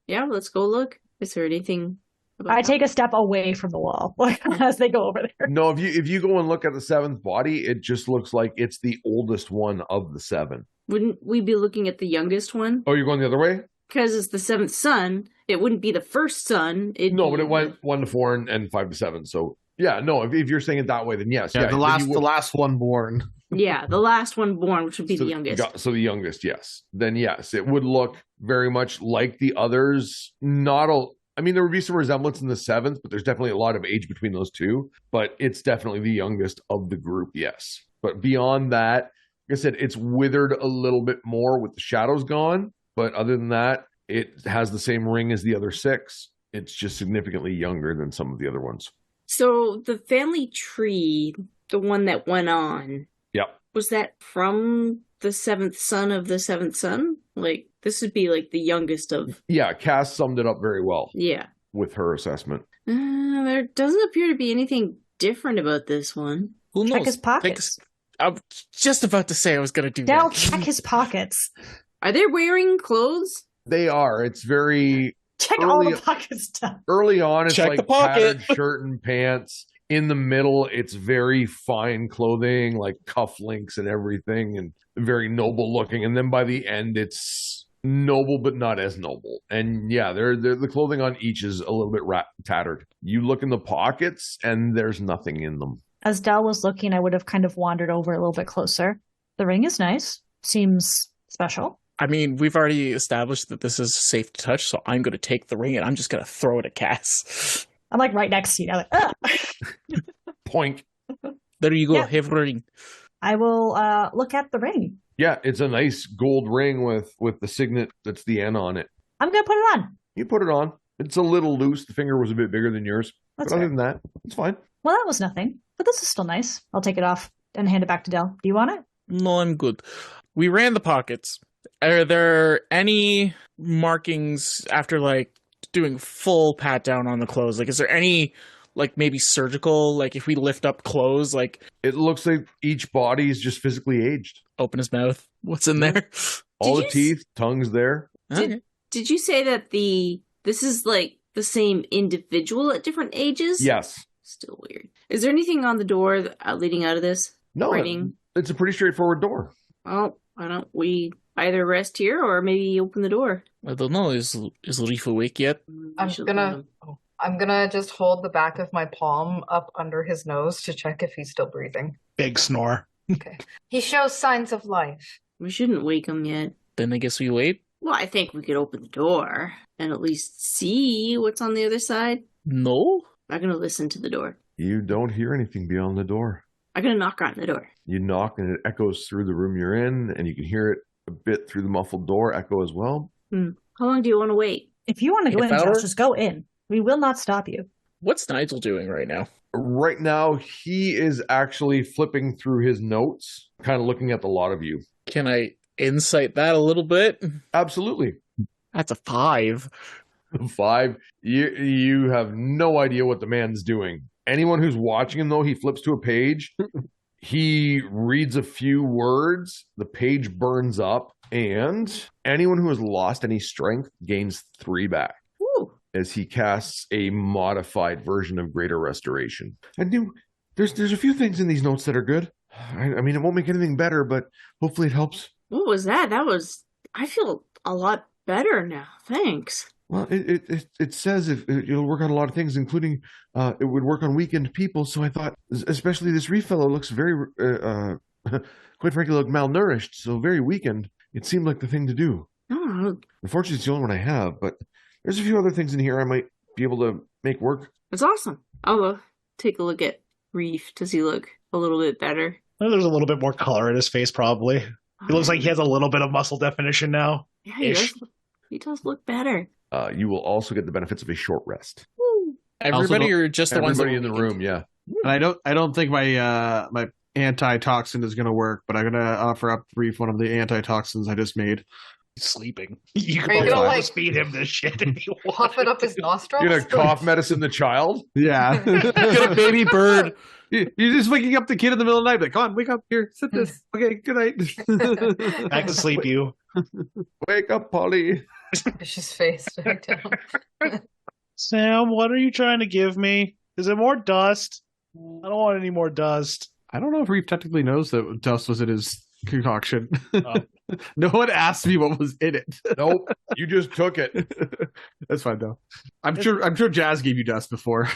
Yeah, let's go look. Is there anything about I take a step away from the wall as they go over there. No, if you go and look at the 7th body, it just looks like it's the oldest one of the 7. Wouldn't we be looking at the youngest one? Oh, you're going the other way? Because it's the 7th son. It wouldn't be the first son. No, but it went 1 to 4 and 5 to 7. So yeah, no, if you're saying it that way, then yes. Yeah, the last one born. Yeah, the last one born, which would be the youngest. So the youngest, yes. Then yes, it would look very much like the others. I mean, there would be some resemblance in the 7th, but there's definitely a lot of age between those two. But it's definitely the youngest of the group, yes. But beyond that, like I said, it's withered a little bit more with the shadows gone. But other than that, it has the same ring as the other 6. It's just significantly younger than some of the other ones. So the family tree, the one that went on, yep, was that from the 7th son of the 7th son? Like, this would be like the youngest of... Yeah, Cass summed it up very well. Yeah. With her assessment. There doesn't appear to be anything different about this one. Who knows? Check his pockets. I'm just about to say I was going to do Dell, that. check his pockets. Are they wearing clothes? They are. It's very Check all the pockets down. early on. It's Check like the pocket. tattered shirt and pants. In the middle, it's very fine clothing, like cufflinks and everything, and very noble looking. And then by the end, it's noble but not as noble. And yeah, the clothing on each is a little bit tattered. You look in the pockets, and there's nothing in them. As Dell was looking, I would have kind of wandered over a little bit closer. The ring is nice. Seems special. I mean, we've already established that this is safe to touch, so I'm going to take the ring and I'm just going to throw it at Cass. I'm like right next to you. I'm like, ugh. Poink. There you go. Yeah. Have a ring. I will look at the ring. Yeah, it's a nice gold ring with the signet that's the N on it. I'm going to put it on. You put it on. It's a little loose. The finger was a bit bigger than yours. That's but other fair. than that, it's fine. Well, that was nothing. But this is still nice. I'll take it off and hand it back to Dell. Do you want it? No, I'm good. We ran the pockets. Are there any markings after, like, doing full pat down on the clothes? Like, is there any, like, maybe surgical, like, if we lift up clothes, like... It looks like each body is just physically aged. Open his mouth. What's in there? All Did the you teeth, tongue's there. Okay. Did you say that this is like the same individual at different ages? Yes. Still weird. Is there anything on the door leading out of this? No, Writing? it's a pretty straightforward door. Oh, why don't we either rest here or maybe open the door? I don't know. Is Leaf awake yet? We I'm should let him. gonna just hold the back of my palm up under his nose to check if he's still breathing. Big snore. Okay. He shows signs of life. We shouldn't wake him yet. Then I guess we wait. Well, I think we could open the door and at least see what's on the other side. No? I'm gonna listen to the door. You don't hear anything beyond the door. I'm gonna knock on the door. You knock and it echoes through the room you're in, and you can hear it a bit through the muffled door echo as well. How long do you want to wait? If you want to go in, If I were- just go in. We will not stop you. What's Nigel doing right now? Right now, he is actually flipping through his notes, kind of looking at the lot of you. Can I insight that a little bit? Absolutely. That's a 5. 5. You have no idea what the man's doing. Anyone who's watching him, though, he flips to a page. He reads a few words. The page burns up. And anyone who has lost any strength gains 3 back. Ooh. As he casts a modified version of Greater Restoration. And there's a few things in these notes that are good. I mean, it won't make anything better, but hopefully it helps. What was that? I feel a lot better now. Thanks. Well, it says it'll work on a lot of things, including it would work on weakened people. So I thought, especially this Reef fellow looks very, quite frankly, look malnourished, so very weakened. It seemed like the thing to do. Oh, Unfortunately, it's the only one I have, but there's a few other things in here I might be able to make work. that's awesome. I'll take a look at Reef. Does he look a little bit better? There's a little bit more color in his face, probably. He looks like he has a little bit of muscle definition now. Yeah, he does look better. You will also get the benefits of a short rest. Woo. Everybody Also, or just the ones that Everybody in the room, yeah. And I don't think my antitoxin is going to work, but I'm going to offer up Reef one of the antitoxins I just made. He's sleeping. You Are you can gonna, both like, just feed him this shit if you want. Puff it up his nostrils? You're going to cough medicine the child? Yeah. Get a baby bird. You're just waking up the kid in the middle of the night. Like, come on, wake up here. Sit this. Okay, good night. Back to sleep, you. Wake up, Polly. Push his face back down. Sam, what are you trying to give me? Is it more dust? I don't want any more dust. I don't know if Reef technically knows that dust was in his concoction. Oh. No one asked me what was in it. Nope, you just took it. That's fine though. I'm sure Jazz gave you dust before.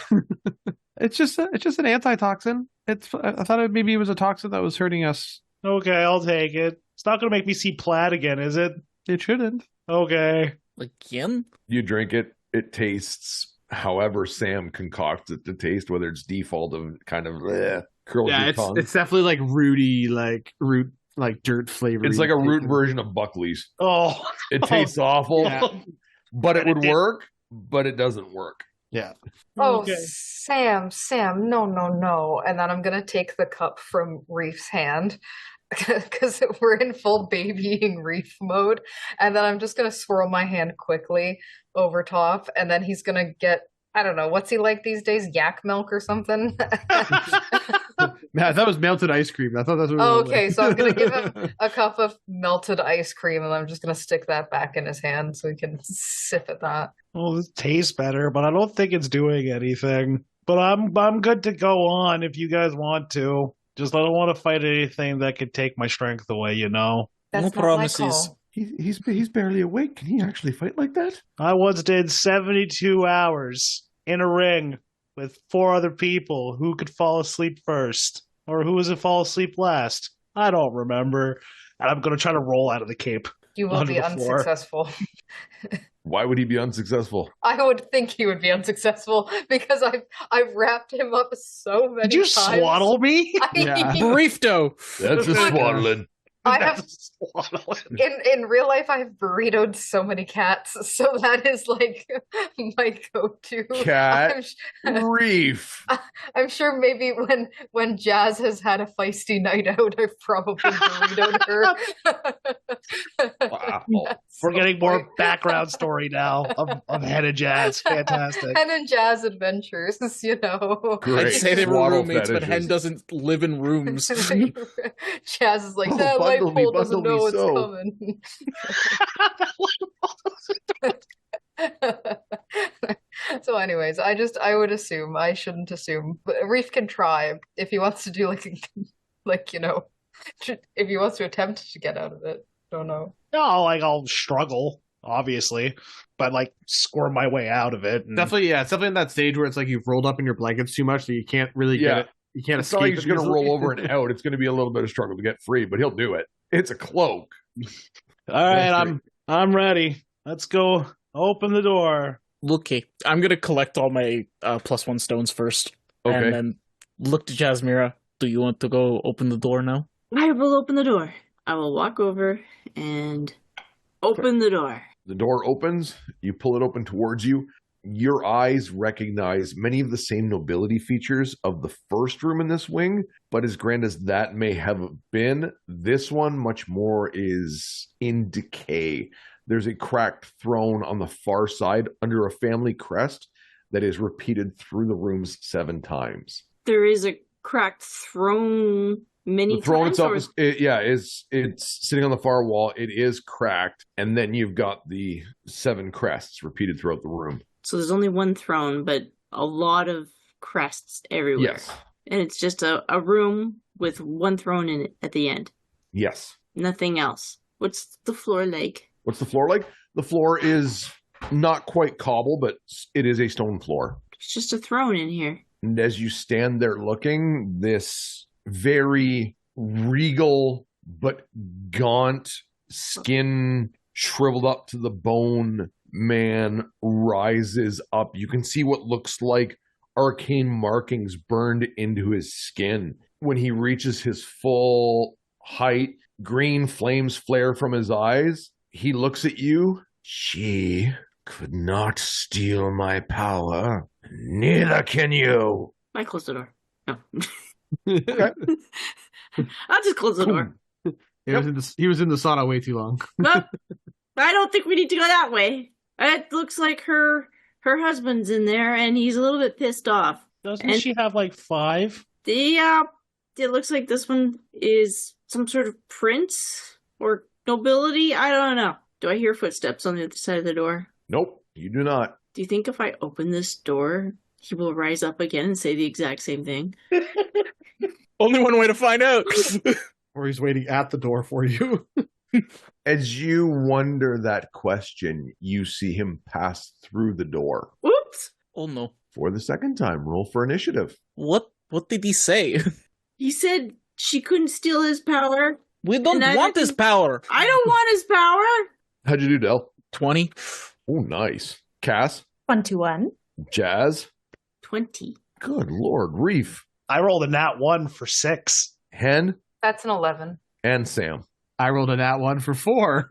It's just an antitoxin. I thought maybe it was a toxin that was hurting us. Okay, I'll take it. It's not going to make me see plaid again, is it? It shouldn't. Okay. Again? You drink it, it tastes however Sam concocts it to taste, whether it's default of kind of curls Yeah, your it's tongue. definitely like rooty, like root, like dirt flavor. It's like a root version of Buckley's. Oh. It tastes awful, Yeah. but it And it would did- work, but it doesn't work. Yeah. Oh, Okay. Sam, no. And then I'm going to take the cup from Reef's hand because we're in full babying Reef mode. And then I'm just going to swirl my hand quickly over top. And then he's going to get, I don't know, what's he like these days? Yak milk or something? that was melted ice cream. I thought that's what Oh, okay, so I'm gonna give him a cup of melted ice cream, and I'm just gonna stick that back in his hand so he can sip at that. Well, it tastes better, but I don't think it's doing anything. But I'm good to go on if you guys want to. Just I don't want to fight anything that could take my strength away, you know. That's No not my promises. call. He's barely awake. Can he actually fight like that? I once did 72 hours in a ring with 4 other people. Who could fall asleep first? Or who was it fall asleep last? I don't remember. And I'm going to try to roll out of the cape. You will Onto be the floor. unsuccessful. Why would he be unsuccessful? I would think he would be unsuccessful because I've wrapped him up so many Did you times. swaddle me? Yeah. Briefdo. That's a swaddling. I have That's swaddling. in real life I've burritoed so many cats, so that is like my go-to. Cat Reef. I'm sure maybe when Jazz has had a feisty night out, I've probably burritoed her. Wow. We're getting more background story now of Hen and Jazz. Fantastic. And in Jazz Adventures, you know. Great. I'd say they were Swaddle roommates, but fetishes. Hen doesn't live in rooms. Jazz is like, Oh, that light bundle me, pole doesn't bundle know me it's so." coming. So anyways, I would assume, I shouldn't assume, but Reef can try if he wants to do like you know, if he wants to attempt to get out of it. Don't know. No, like I'll struggle, obviously, but like squirm my way out of it. And Definitely, yeah. It's definitely in that stage where it's like you've rolled up in your blankets too much, so you can't really get Yeah. it. You can't It's escape. not like he's it going to easily. roll over and out. It's going to be a little bit of struggle to get free, but he'll do it. It's a cloak. All right, That's great. I'm ready. Let's go. Open the door. Okay, I'm gonna collect all my +1 stones first, Okay. and then look to Jasmira. Do you want to go open the door now? I will open the door. I will walk over and open the door. The door opens. You pull it open towards you. Your eyes recognize many of the same nobility features of the first room in this wing, but as grand as that may have been, this one much more is in decay. There's a cracked throne on the far side under a family crest that is repeated through the rooms 7 times. There is a cracked throne many The throne times. itself or- it's sitting on the far wall. It is cracked, and then you've got the 7 crests repeated throughout the room. So there's only one throne, but a lot of crests everywhere. Yes. And it's just a room with one throne in it at the end. Yes. Nothing else. What's the floor like? What's the floor like? The floor is not quite cobble, but it is a stone floor. It's just a throne in here. And as you stand there looking, this very regal but gaunt, skin shriveled up to the bone man rises up. You can see what looks like arcane markings burned into his skin. When he reaches his full height, green flames flare from his eyes. He looks at you. She could not steal my power. Neither can you. I close the door. No. Okay. I'll just close the door. He was in the sauna way too long. Well, I don't think we need to go that way. It looks like her husband's in there, and he's a little bit pissed off. Doesn't And- she have like 5? It looks like this one is some sort of prince or nobility. I don't know. Do I hear footsteps on the other side of the door? Nope, you do not. Do you think if I open this door, he will rise up again and say the exact same thing? Only one way to find out. Or he's waiting at the door for you. As you wonder that question, you see him pass through the door. Oops! Oh no! For the second time, roll for initiative. What did he say? He said she couldn't steal his power. We don't And I want his reckon- power. I don't want his power! How'd you do, Del? 20. Oh, nice. Cass? 1-1. Jazz? 20. Good Lord. Reef? I rolled a nat 1 for 6. Hen? That's an 11. And Sam. I rolled a nat 1 for 4.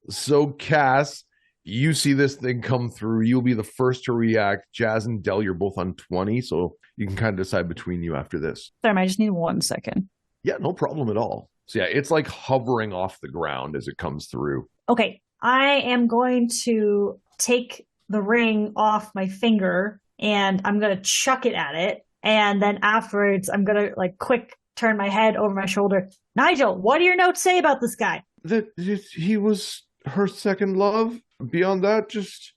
So, Cass, you see this thing come through. You'll be the first to react. Jazz and Del, you're both on 20, so you can kind of decide between you after this. Sorry, I just need 1 second. Yeah, no problem at all. So, yeah, it's like hovering off the ground as it comes through. Okay, I am going to take the ring off my finger and I'm going to chuck it at it. And then afterwards, I'm going to like quick turn my head over my shoulder. Nigel, what do your notes say about this guy? That he was her second love. Beyond that, just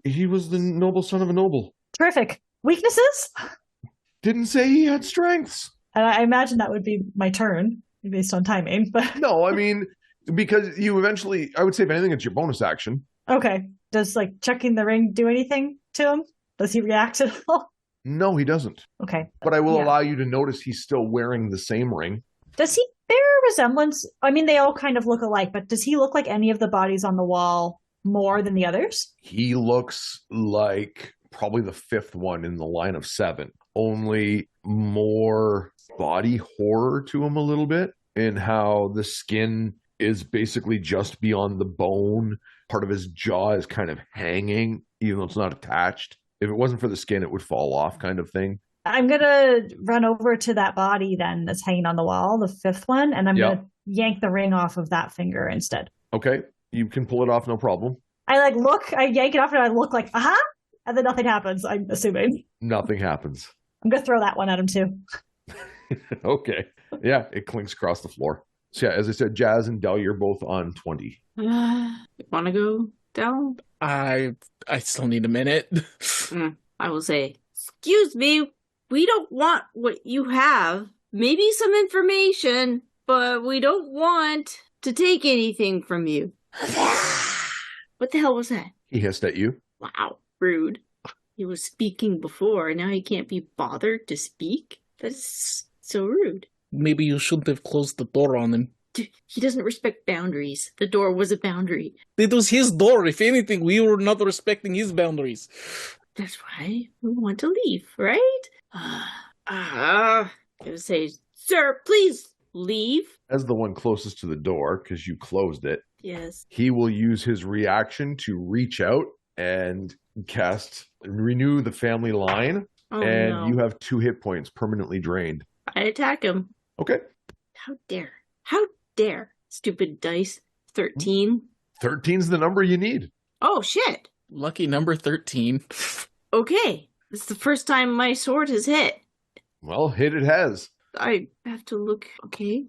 he was the noble son of a noble. Terrific. Weaknesses? Didn't say he had strengths. And I imagine that would be my turn based on timing, but No, I mean, because you eventually, I would say if anything, it's your bonus action. okay. Does like checking the ring do anything to him? Does he react at all? No, he doesn't. Okay. But I will allow you to notice he's still wearing the same ring. Does he bear a resemblance? I mean, they all kind of look alike, but does he look like any of the bodies on the wall more than the others? He looks like probably the fifth one in the line of 7. Only more body horror to him a little bit, in how the skin is basically just beyond the bone. Part of his jaw is kind of hanging, even though it's not attached. If it wasn't for the skin, it would fall off, kind of thing. I'm going to run over to that body then that's hanging on the wall, the fifth one, and I'm going to yank the ring off of that finger instead. Okay, you can pull it off, no problem. I yank it off and I look like, and then nothing happens, I'm assuming. Nothing happens. I'm going to throw that one at him too. Okay. Yeah, it clinks across the floor. So yeah, as I said, Jazz and Del, you're both on 20. You want to go, Del? I still need a minute. I will say, excuse me, we don't want what you have. Maybe some information, but we don't want to take anything from you. What the hell was that? He hissed at you. Wow, rude. He was speaking before, and now he can't be bothered to speak? That's so rude. Maybe you shouldn't have closed the door on him. He doesn't respect boundaries. The door was a boundary. It was his door. If anything, we were not respecting his boundaries. That's why we want to leave, right? I would say, sir, please leave. As the one closest to the door, because you closed it, Yes. he will use his reaction to reach out and renew the family line. Oh, and no. you have 2 hit points permanently drained. I attack him. Okay. How dare. How dare. Stupid dice. 13. 13's the number you need. Oh, shit. Lucky number 13. Okay. This is the first time my sword has hit. Well, hit it has. I have to look. Okay.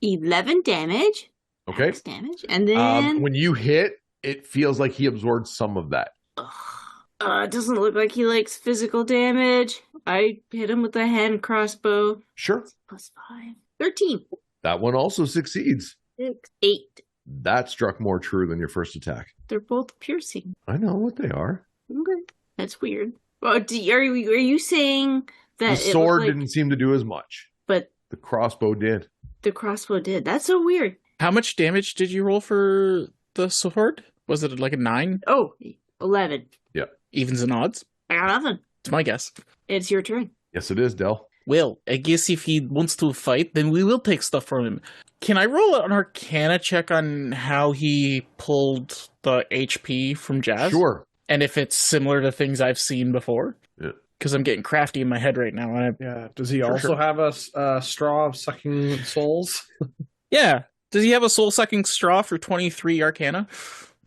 11 damage. Okay. Max damage. And then... when you hit, it feels like he absorbed some of that. It doesn't look like he likes physical damage. I hit him with a hand crossbow. Sure. +5. 13. That one also succeeds. 6. 8. That struck more true than your first attack. They're both piercing. I know what they are. Okay. That's weird. Well, are you saying that The sword it didn't seem to do as much. But the crossbow did. The crossbow did. That's so weird. How much damage did you roll for the sword? Was it like a 9? Oh, 11. Yeah. Evens and odds? I got nothing. It's my guess. It's your turn. Yes, it is, Del. Well, I guess if he wants to fight, then we will take stuff from him. Can I roll an Arcana check on how he pulled the HP from Jazz? Sure. And if it's similar to things I've seen before? Yeah. Because I'm getting crafty in my head right now. Yeah. Does he also have a straw of sucking souls? Yeah. Does he have a soul-sucking straw for 23 Arcana?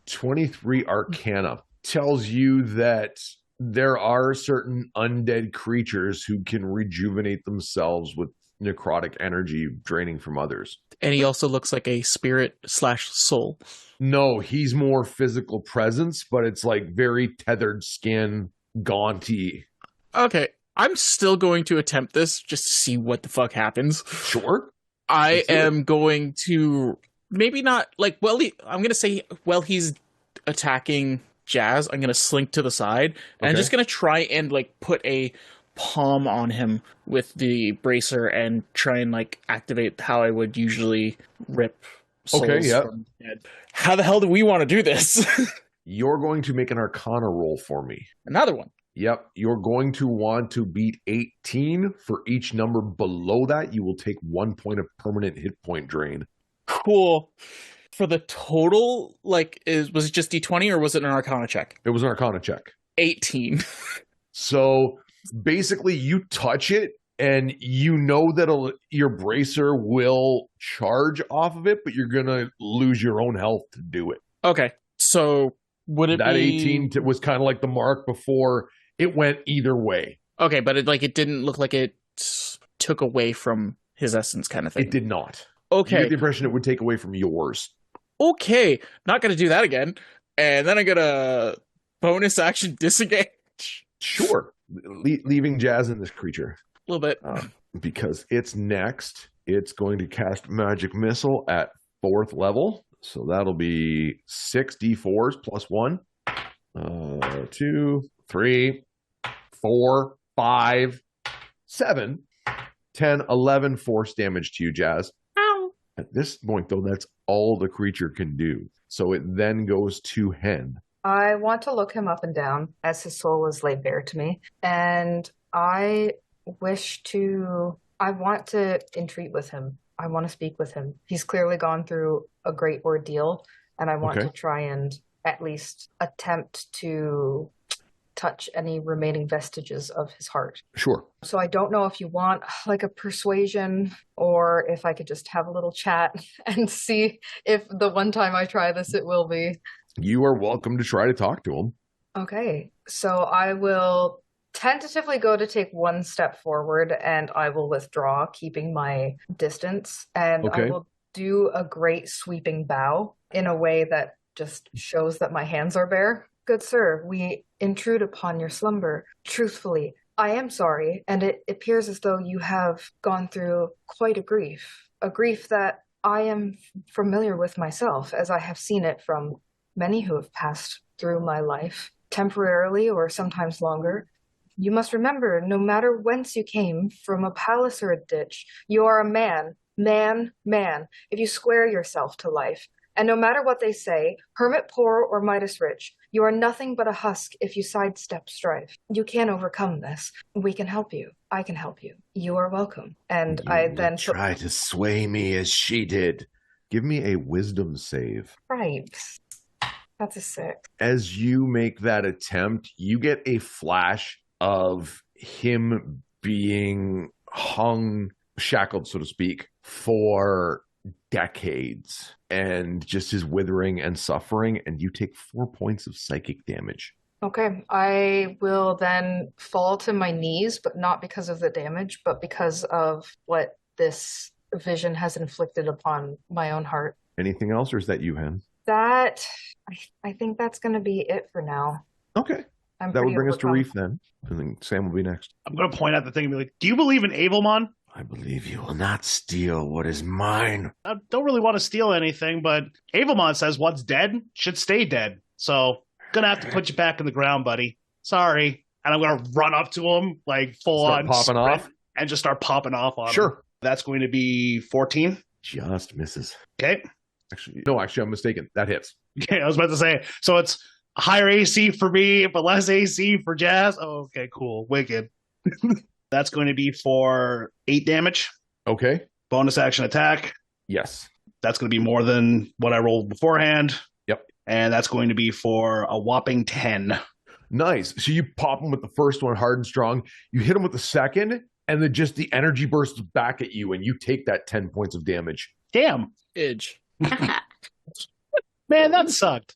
23 Arcana tells you that there are certain undead creatures who can rejuvenate themselves with necrotic energy draining from others. And he also looks like a spirit/soul. No, he's more physical presence, but it's like very tethered skin, gaunty. Okay, I'm still going to attempt this just to see what the fuck happens. Sure. I am going to maybe not like I'm going to say he's attacking Jazz, I'm going to slink to the side and I'm just going to try and like put a palm on him with the bracer and try and like activate how I would usually rip souls from the dead. How the hell do we want to do this? You're going to make an Arcana roll for me. Another one. Yep. You're going to want to beat 18. For each number below that, you will take 1 point of permanent hit point drain. Cool. For the total, like, was it just D20 or was it an Arcana check? It was an Arcana check. 18. So basically, you touch it, and you know that your bracer will charge off of it, but you're going to lose your own health to do it. Okay. So would it that be... 18 was kind of like the mark before it went either way. Okay, but it didn't look like it took away from his essence kind of thing. It did not. Okay. You get the impression it would take away from yours. Okay, not going to do that again. And then I'm going to bonus action disengage. Sure. Leaving Jazz in this creature. A little bit. Because it's next. It's going to cast Magic Missile at 4th level. So that'll be 6d4s plus 1. 2, 3, 4, 5, 7, 10, 11 force damage to you, Jazz. Ow. At this point, though, that's all the creature can do. So it then goes to Hen. I want to look him up and down as his soul is laid bare to me. And I want to entreat with him. I want to speak with him. He's clearly gone through a great ordeal, and I want to try and at least attempt to touch any remaining vestiges of his heart. Sure. So I don't know if you want like a persuasion or if I could just have a little chat and see if the one time I try this, it will be. You are welcome to try to talk to him. Okay. So I will tentatively go to take one step forward and I will withdraw, keeping my distance. And I will do a great sweeping bow in a way that just shows that my hands are bare. Good sir, we intrude upon your slumber. Truthfully, I am sorry, and it appears as though you have gone through quite a grief that I am familiar with myself, as I have seen it from many who have passed through my life, temporarily or sometimes longer. You must remember, no matter whence you came, from a palace or a ditch, you are a man, if you square yourself to life. And no matter what they say, hermit poor or Midas rich, you are nothing but a husk if you sidestep strife. You can overcome this. We can help you. I can help you. You are welcome. And I then try to sway me as she did. Give me a wisdom save. Right. That's a 6. As you make that attempt, you get a flash of him being hung, shackled, so to speak, for decades, and just his withering and suffering, and you take 4 points of psychic damage. Okay, I will then fall to my knees, but not because of the damage, but because of what this vision has inflicted upon my own heart. Anything else, or is that you, Hen? That, I think that's going to be it for now. Okay. That would bring us to Reef then, and then Sam will be next. I'm going to point out the thing and be like, do you believe in Avomon? I believe you will not steal what is mine. I don't really want to steal anything, but Avomon says what's dead should stay dead. So I'm going to have to put you back in the ground, buddy. Sorry. And I'm going to run up to him, like full on popping off, and just start popping off on him. Sure. That's going to be 14. Just misses. Okay. Actually, I'm mistaken. That hits. Okay, I was about to say, so it's higher AC for me, but less AC for Jazz. Oh, okay, cool. Wicked. That's going to be for 8 damage. Okay. Bonus action attack. Yes. That's going to be more than what I rolled beforehand. Yep. And that's going to be for a whopping 10. Nice. So you pop him with the first one hard and strong. You hit him with the second, and then just the energy bursts back at you, and you take that 10 points of damage. Damn. Idge. Man, that sucked.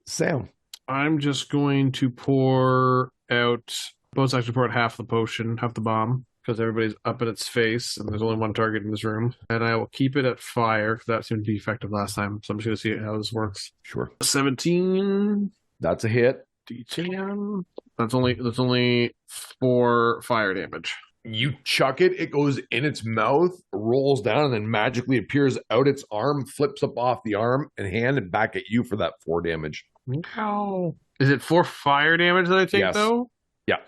Sam. I'm just going to pour out, bonus action pour out half the potion, half the bomb, because everybody's up in its face, and there's only one target in this room. And I will keep it at fire, because that seemed to be effective last time. So I'm just going to see how this works. Sure. 17. That's a hit. D10. That's only 4 fire damage. You chuck it, it goes in its mouth, rolls down, and then magically appears out its arm, flips up off the arm, and hand it back at you for that 4 damage. How? Is it 4 fire damage that I take, though? Yeah.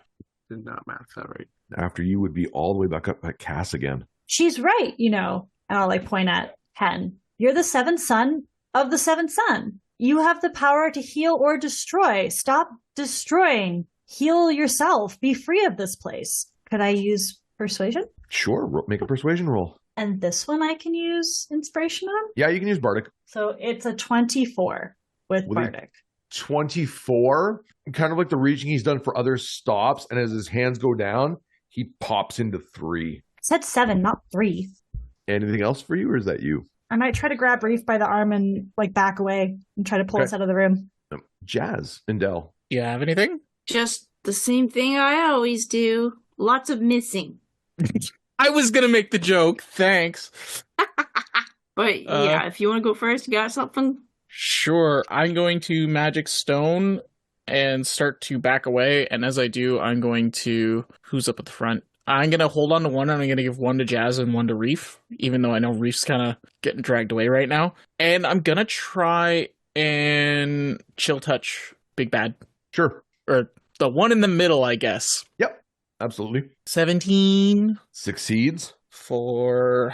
Did not math that right. After you would be all the way back up at Cass again. She's right, and I'll point at Hen. You're the 7th son of the 7th son. You have the power to heal or destroy. Stop destroying. Heal yourself. Be free of this place. Could I use persuasion? Sure. Make a persuasion roll. And this one I can use inspiration on? Yeah, you can use Bardic. So it's a 24 with Bardic. 24? Kind of like the reaching he's done for other stops, and as his hands go down, he pops into 3. It said 7, not 3. Anything else for you, or is that you? I might try to grab Reef by the arm and back away and try to pull us out of the room. Jazz and Del. You have anything? Just the same thing I always do. Lots of missing. I was gonna make the joke. Thanks. But yeah, if you want to go first, you got something? Sure. I'm going to Magic Stone and start to back away. And as I do, I'm going to... Who's up at the front? I'm going to hold on to one, and I'm going to give one to Jazz and one to Reef, even though I know Reef's kind of getting dragged away right now. And I'm going to try and chill touch Big Bad. Sure. Or the one in the middle, I guess. Yep. Absolutely. 17. Succeeds. For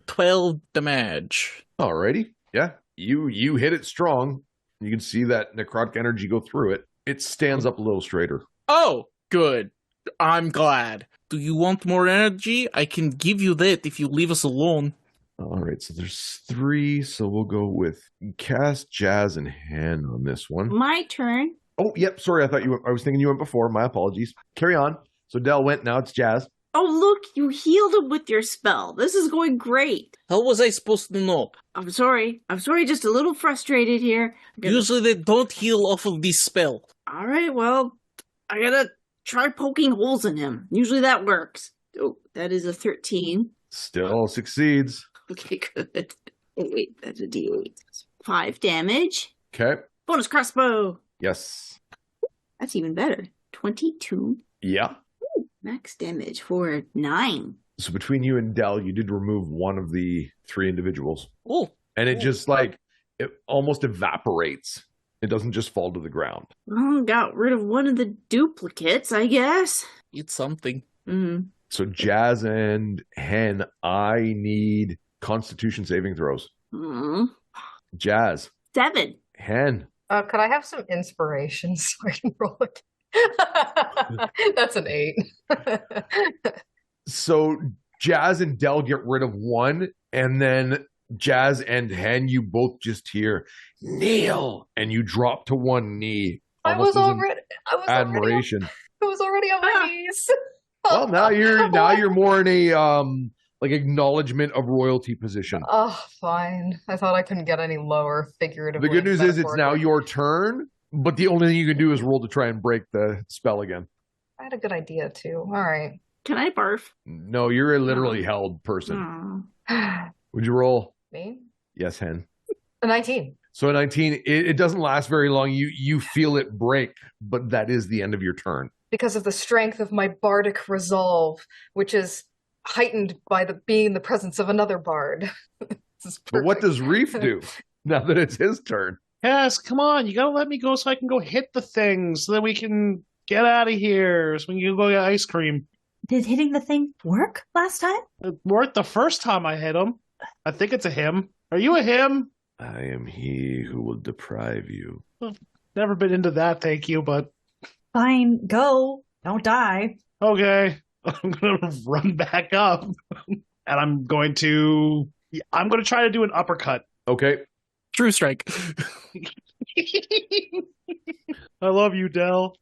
12 damage. Alrighty. Yeah. You hit it strong. You can see that necrotic energy go through it. It stands up a little straighter. Oh, good. I'm glad. Do you want more energy? I can give you that if you leave us alone. All right, so there's 3, so we'll go with Cast, Jazz, and Hen on this one. My turn. Oh, yep, sorry, I was thinking you went before. My apologies. Carry on. So Del went, now it's Jazz. Oh, look, you healed him with your spell. This is going great. How was I supposed to know? I'm sorry, just a little frustrated here. Usually they don't heal off of this spell. All right, well, I gotta try poking holes in him. Usually that works. Oh, that is a 13. Still succeeds. Okay, good. Oh, wait, that's a D8. 5 damage. Okay. Bonus crossbow. Yes. That's even better. 22. Yeah. Ooh, max damage for 9. So between you and Del, you did remove one of the 3 individuals. Oh. And it just it almost evaporates. It doesn't just fall to the ground. Well, got rid of one of the duplicates, I guess. It's something. Mm-hmm. So Jazz and Hen, I need Constitution saving throws. Mm-hmm. Jazz. 7. Hen. Could I have some inspiration so I can roll it? That's an 8. So Jazz and Del get rid of one, and then Jazz and Hen, you both just hear kneel, and you drop to one knee. I was already admiration. I was already on my knees. Well, now you're more in a acknowledgement of royalty position. Oh, fine. I thought I couldn't get any lower figuratively. The good news is it's now your turn, but the only thing you can do is roll to try and break the spell again. I had a good idea too. All right. Can I barf? No, you're a literally held person. Would you roll? Me? Yes, Hen. A 19. So a 19, it doesn't last very long. You feel it break, but that is the end of your turn. Because of the strength of my bardic resolve, which is heightened by being in the presence of another bard. But what does Reef do now that it's his turn? Yes, come on. You gotta let me go so I can go hit the thing so that we can get out of here. So we can go get ice cream. Did hitting the thing work last time? It worked the first time I hit him. I think it's a him. Are you a him? I am he who will deprive you. Never been into that, thank you, but... Fine, go. Don't die. Okay. I'm going to run back up. And I'm going to try to do an uppercut. Okay. True strike. I love you, Del.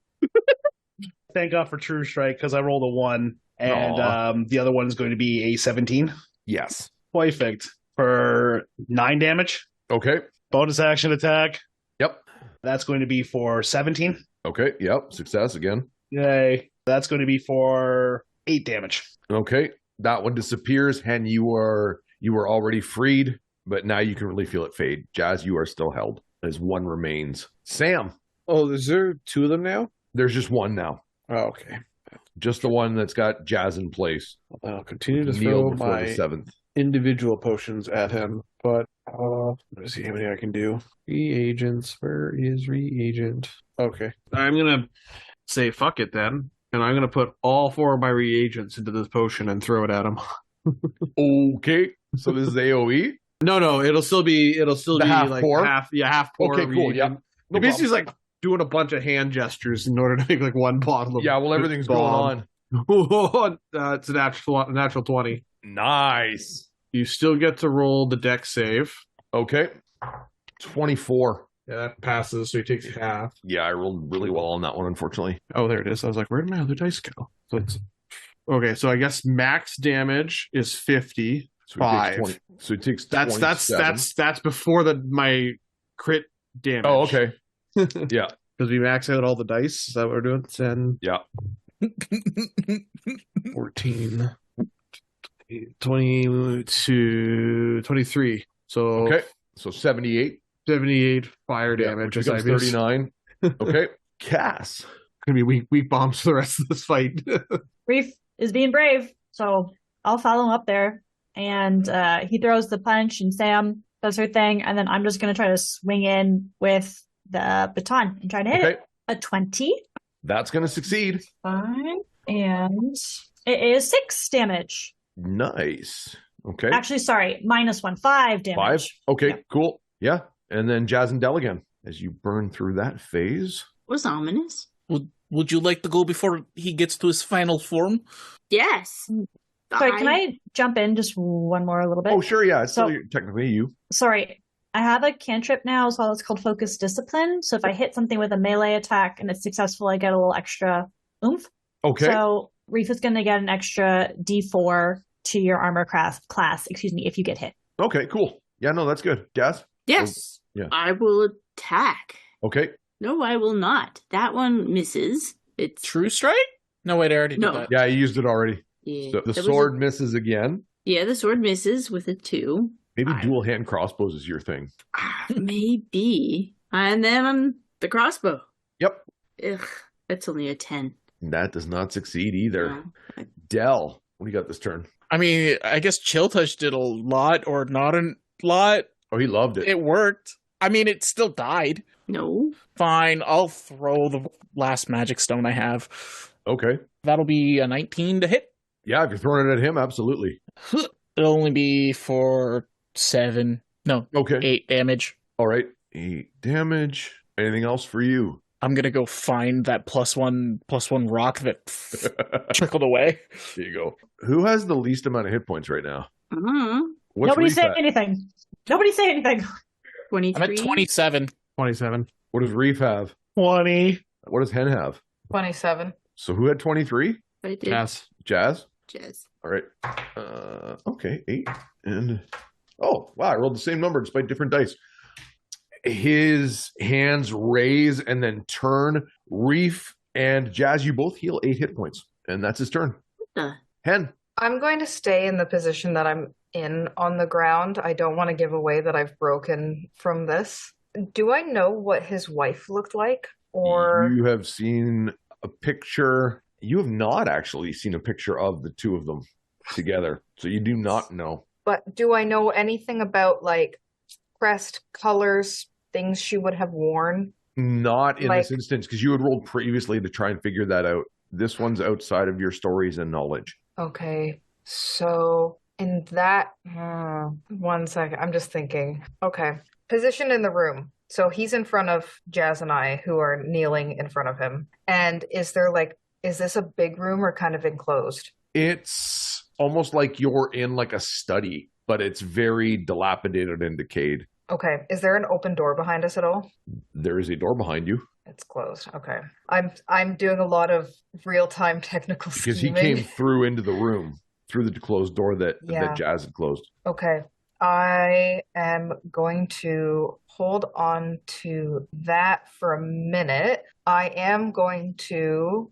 Thank God for True Strike, because I rolled a 1. And the other one is going to be a 17. Yes. Perfect. For 9 damage. Okay. Bonus action attack. Yep. That's going to be for 17. Okay. Yep. Success again. Yay. That's going to be for 8 damage. Okay. That one disappears. Hen, you were already freed, but now you can really feel it fade. Jazz, you are still held as one remains. Sam. Oh, is there 2 of them now? There's just one now. Oh, okay. Just the one that's got Jazz in place. I'll continue to Kneel throw before my the 7th. individual potions at him, but let's see how many I can do. Reagents, where is reagent? Okay. I'm gonna say fuck it then, and I'm gonna put all 4 of my reagents into this potion and throw it at him. Okay. So this is AoE? No, it'll still be half like pour? half pour. Okay, cool. Yeah. It basically is like doing a bunch of hand gestures in order to make like one bottle of everything's bomb. going on. It's a natural 20. Nice. You still get to roll the dex save. Okay. 24. Yeah, that passes, so he takes half. Yeah, I rolled really well on that one, unfortunately. Oh, there it is. I was like, where did my other dice go? So it's okay. So I guess max damage is 50. So he takes 20. So he takes 27. That's before my crit damage. Oh, okay. Yeah. Because we max out all the dice. Is that what we're doing? 10, Yeah. 14, 22, 23. So Okay. So 78. 78 fire damage. Which becomes 39. Okay. Cass. Gonna be weak bombs for the rest of this fight. Reef is being brave, so I'll follow him up there. And he throws the punch, and Sam does her thing, and then I'm just going to try to swing in with the baton and try to hit it. A 20. That's going to succeed. Fine. And it is 6 damage. Nice. Okay. Actually, sorry, -1, 5 damage. 5? Okay, Yeah. cool. Yeah. And then Jazz and Del again. As you burn through that phase. Was ominous. Would you like to go before he gets to his final form? Yes. Sorry, can I jump in just one more a little bit? Oh, sure, yeah. It's So- still technically you. Sorry, I have a cantrip now, so it's called Focus Discipline. So if I hit something with a melee attack and it's successful, I get a little extra oomph. Okay. So Reef is going to get an extra D4 to your armor class, if you get hit. Okay, cool. Yeah, no, that's good. Jazz? Yes. Yeah. I will attack. Okay. No, I will not. That one misses. It's True strike? No, wait, I already No. did that. Yeah, you used it already. Yeah, So the that was sword misses again. the sword misses with a 2. Maybe I- dual hand crossbows is your thing. Maybe. And then the crossbow. Yep. Ugh, that's only a 10. That does not succeed either. No. Del, what do you got this turn? I mean, I guess Chill Touch did a lot or not a lot. Oh, he loved it. It worked. I mean, it still died. No. Fine, I'll throw the last magic stone I have. Okay. That'll be a 19 to hit. Yeah, if you're throwing it at him, absolutely. It'll only be for Okay. 8 damage. All right. 8 damage. Anything else for you? I'm gonna go find that +1 rock that trickled away. There you go. Who has the least amount of hit points right now? Uh-huh. What's Nobody Reef say at? anything. Nobody say anything. 23. I'm at 27. 27. What does Reef have? 20. What does Hen have? 27. So who had 23? I did. Yes. Jazz? Jazz. All right. Okay, 8. And oh, wow, I rolled the same number despite different dice. His hands raise and then turn. Reef and Jazz, you both heal 8 hit points. And that's his turn. the? Hen. I'm going to stay in the position that I'm in on the ground. I don't want to give away that I've broken from this. Do I know what his wife looked like? Or You have seen a picture. You have not actually seen a picture of the two of them together. So you do not know. but do I know anything about like crest colors, things she would have worn? Not in Like- this instance, because you had rolled previously to try and figure that out. This one's outside of your stories and knowledge. Okay. So in that, 1 second, I'm just thinking. Okay. Position in the room. So he's in front of Jazz and I, who are kneeling in front of him. And is this a big room or kind of enclosed? It's almost like you're in like a study, but it's very dilapidated and decayed. Okay. Is there an open door behind us at all? There is a door behind you It's closed. Okay. I'm doing a lot of real-time technical because he scheming. came through into the room through the closed door that Yeah. Jazz had closed. Okay. I am going to hold on to that for a minute. I am going to.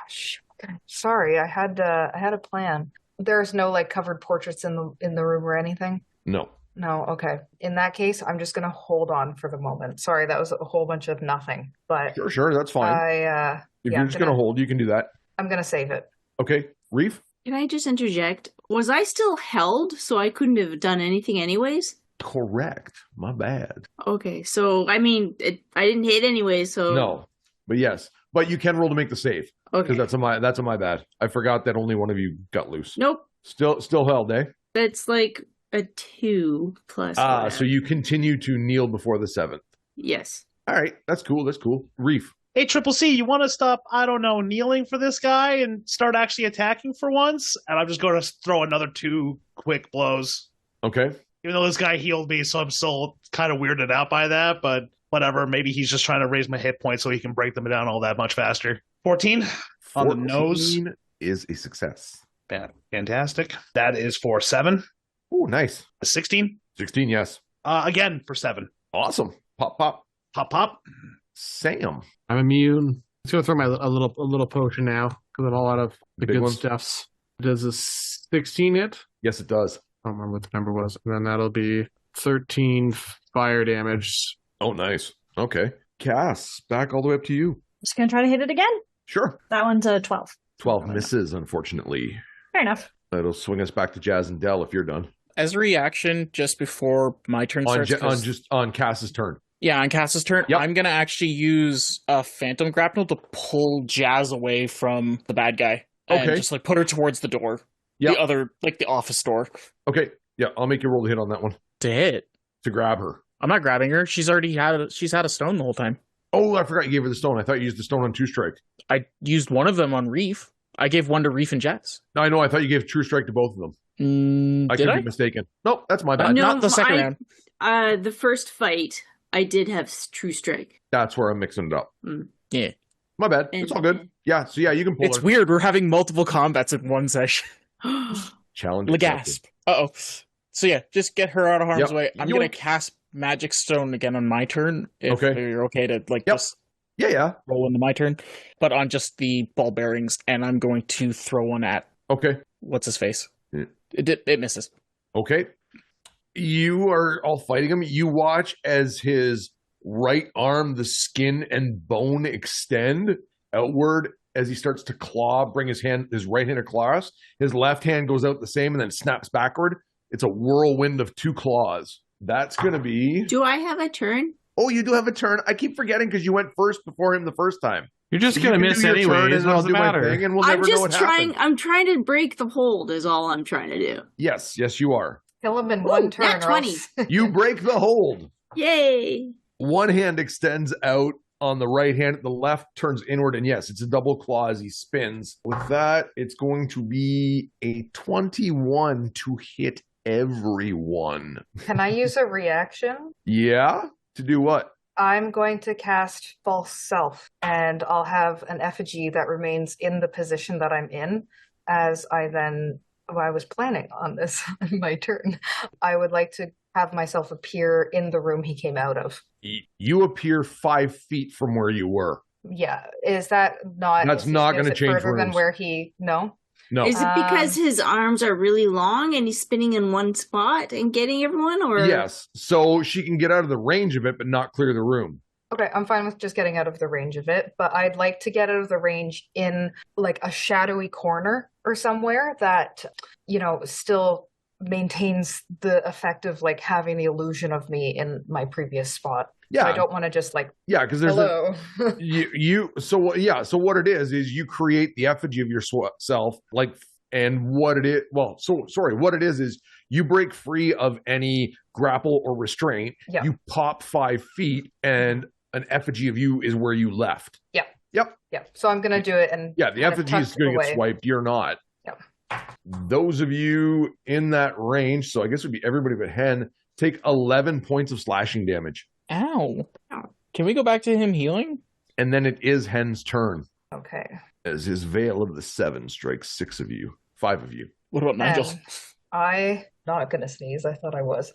Shoot. Sorry, I had a plan. There's no like covered portraits in the room or anything. No. No. Okay. In that case, I'm just gonna hold on for the moment. Sorry, that was a whole bunch of nothing. But Sure, that's fine. if If yeah, you're I'm just going to hold, you can do that. I'm gonna save it. Okay. Reef? Can I just interject? Was I still held so I couldn't have done anything anyways? Correct. My bad. Okay, so I mean, I didn't hit anyway, so No. But yes. But you can roll to make the save. Okay. Because that's a my bad. I forgot that only one of you got loose. Nope, Still held, eh? that's like a 2 plus. whatever. So you continue to kneel before the 7th. Yes. All right. That's cool. Reef. Hey, Triple C, you want to stop, I don't know, kneeling for this guy and start actually attacking for once? And I'm just going to throw another 2 quick blows. Okay. Even though this guy healed me, so I'm still kind of weirded out by that, but whatever. Maybe he's just trying to raise my hit points so he can break them down all that much faster. 14 on the nose. 14 is a success. Fantastic. That is for 7. Oh, nice. 16. 16, yes. Again for 7. Awesome. Pop, pop. Pop, pop. Sam. I'm immune. I'm gonna throw my a little potion now because I'm all out of the Big good one? stuffs. Does a 16 hit? Yes, it does. I don't remember what the number was. And then that'll be 13 fire damage. Oh, nice. Okay. Cass, back all the way up to you. Just gonna try to hit it again. Sure. That one's a 12. 12 misses, unfortunately. Fair enough. That'll swing us back to Jazz and Dell if you're done. As a reaction, just before my turn starts, On Cass's turn. yeah, on Cass's turn, Yep. I'm gonna actually use a Phantom Grapnel to pull Jazz away from the bad guy, and Okay. just like put her towards the door, Yep. the other, like the office door, Okay. Yeah, I'll make you roll to hit on that one to hit. to grab her. I'm not grabbing her. She's had a stone the whole time. Oh, I forgot you gave her the stone. I thought you used the stone on Two Strike. I used one of them on Reef. I gave one to Reef and Jazz. No, I know. I thought you gave True Strike to both of them. I Did could I? be mistaken. Nope, that's my bad. No, Not the second round. The first fight, I did have True Strike. That's where I'm mixing it up. Yeah. My bad. It's all good. Yeah, so yeah, you can pull It's her. weird. We're having multiple combats in one session. Challenge accepted. Legasp. Uh-oh. So yeah, just get her out of harm's Yep. way. I'm going to cast Magic Stone again on my turn. If Okay. you're okay to just Yeah. roll into my turn. But on just the ball bearings. And I'm going to throw one at, Okay. what's his face? Yeah. It misses. Okay. You are all fighting him. You watch as his right arm, the skin and bone extend outward as he starts to bring his right hand across. His left hand goes out the same and then snaps backward. It's a whirlwind of 2 claws. That's going to be... Do I have a turn? Oh, you do have a turn. I keep forgetting because you went first before him the first time. You're just You gonna can miss do your turn anyways. and What I'll does it do my matter? thing and we'll I'm never know what just trying. happened. I'm trying to break the hold. Is all I'm trying to do. Yes, you are. Kill him in one turn. nat 20. or else- You break the hold. Yay! One hand extends out on the right hand. The left turns inward. And yes, it's a double claw as he spins. With that, it's going to be a 21 to hit everyone. Can I use a reaction? Yeah? To do what? I'm going to cast False Self, and I'll have an effigy that remains in the position that I'm in as I was planning on this on my turn. I would like to have myself appear in the room he came out of. You appear 5 feet from where you were. Yeah, is that not... That's not is gonna it change further than rooms. where he... No? No. Is it because his arms are really long and he's spinning in one spot and getting everyone? Or Yes. So she can get out of the range of it, but not clear the room. Okay, I'm fine with just getting out of the range of it, but I'd like to get out of the range in like a shadowy corner or somewhere that, still maintains the effect of like having the illusion of me in my previous spot. Yeah. So I don't want to just like, Yeah, because there's hello. So what it is you create the effigy of yourself, like, and what it is. Well, what it is you break free of any grapple or restraint. Yeah. You pop 5 feet, and an effigy of you is where you left. Yeah. Yep. Yeah. So I'm gonna do it, and Yeah, the kind of effigy is tuck going to away. get swiped. You're not. Yep. Those of you in that range, so I guess it would be everybody but Hen, take 11 points of slashing damage. Ow. Can we go back to him healing? And then it is Hen's turn Okay. as his Veil of the Seven strikes 6 of you. 5 of you. What about Nigel? And I not gonna sneeze. I thought I was.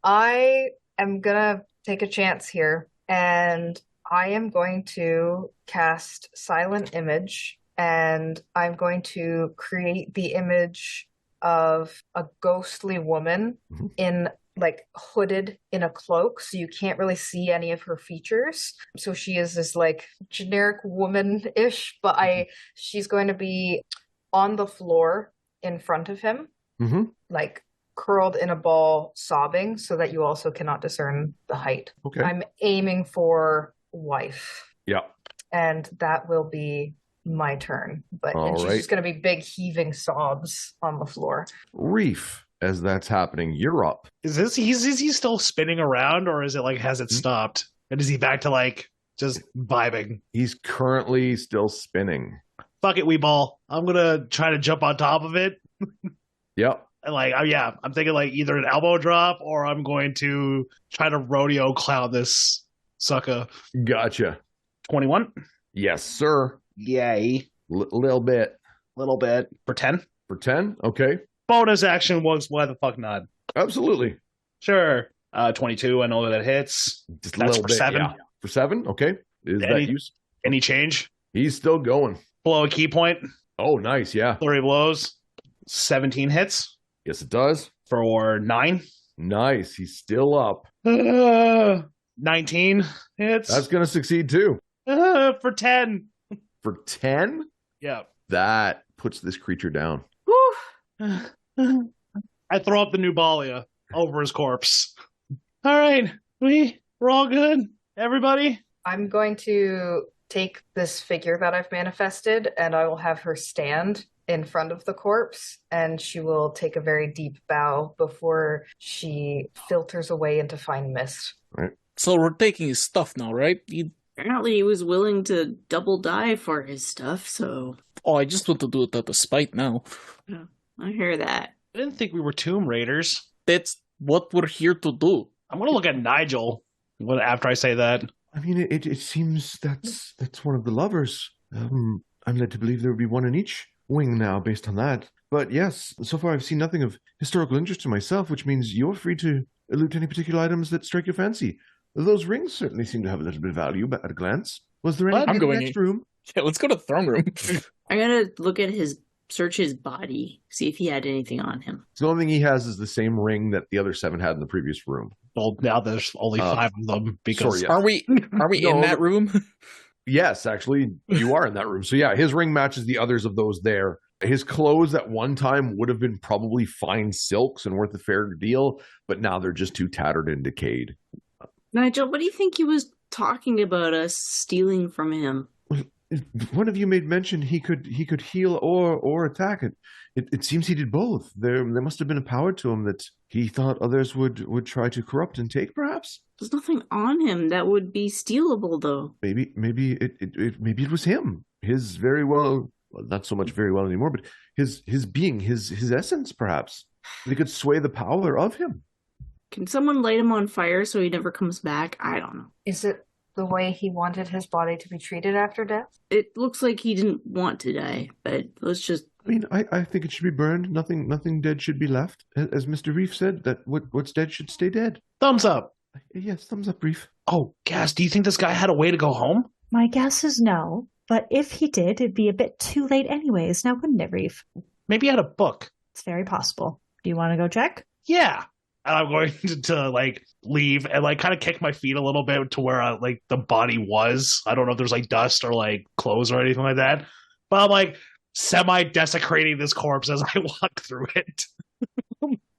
I am gonna take a chance here, and I am going to cast Silent Image, and I'm going to create the image of a ghostly woman Mhm. in like hooded in a cloak, so you can't really see any of her features. So she is this like generic woman-ish, but she's going to be on the floor in front of him, Mm-hmm. like curled in a ball, sobbing, so that you also cannot discern the height. Okay. I'm aiming for wife, Yeah. and that will be my turn. And she's Alright. just going to be big heaving sobs on the floor. Reef, as that's happening, you're up. Is he still spinning around, or is it like has it stopped? And is he back to like just vibing? He's currently still spinning. Fuck it, wee ball. I'm gonna try to jump on top of it. Yep. And like, I'm thinking like either an elbow drop or I'm going to try to rodeo clown this sucker. Gotcha. 21. Yes, sir. Yay. Little bit. Little bit. For 10. For 10? Okay. Bonus action was why the fuck not? Absolutely. Sure. 22. I know that hits. Just a That's little for bit. 7. Yeah. For 7? Okay. Is that use? Any change? He's still going. Blow a key point. Oh, nice. Yeah. Flurry of blows. 17 hits. Yes, it does. For 9. Nice. He's still up. 19 hits. That's going to succeed too. For 10. For 10? Yeah. That puts this creature down. I throw up the Nubalia over his corpse. All right. We're all good. Everybody? I'm going to take this figure that I've manifested and I will have her stand in front of the corpse, and she will take a very deep bow before she filters away into fine mist. Right. So we're taking his stuff now, right? Apparently he was willing to double die for his stuff, so... Oh, I just want to do it out of spite now. Yeah, I hear that. I didn't think we were Tomb Raiders. That's what we're here to do. I'm going to look at Nigel after I say that. I mean, it seems that's one of the lovers. I'm led to believe there would be one in each wing now based on that. But yes, so far I've seen nothing of historical interest to myself, which means you're free to loot any particular items that strike your fancy. Those rings certainly seem to have a little bit of value at a glance. Was there anything in the next room? Yeah, let's go to the throne room. I gotta search his body, see if he had anything on him. So the only thing he has is the same ring that the other 7 had in the previous room. Well, now there's only 5 of them because... Sorry, Are we in that room? Yes, actually, you are in that room. So yeah, his ring matches the others of those there. His clothes at one time would have been probably fine silks and worth a fair deal, but now they're just too tattered and decayed. Nigel, what do you think he was talking about us stealing from him? One of you made mention he could heal or attack. It seems he did both. There must have been a power to him that he thought others would try to corrupt and take, perhaps. There's nothing on him that would be stealable, though. Maybe it was him. His very well, not so much very well anymore, but his being, his essence, perhaps. They could sway the power of him. Can someone light him on fire so he never comes back? I don't know. Is it the way he wanted his body to be treated after death? It looks like he didn't want to die, but let's just... I mean, I think it should be burned. Nothing dead should be left. As Mr. Reef said, that what's dead should stay dead. Thumbs up. Yes, thumbs up, Reef. Oh, Gaz, do you think this guy had a way to go home? My guess is no, but if he did, it'd be a bit too late anyways, now wouldn't it, Reef? Maybe he had a book. It's very possible. Do you want to go check? Yeah. And I'm going to like leave and like kind of kick my feet a little bit to where like the body was. I don't know if there's like dust or like clothes or anything like that. But I'm like semi-desecrating this corpse as I walk through it.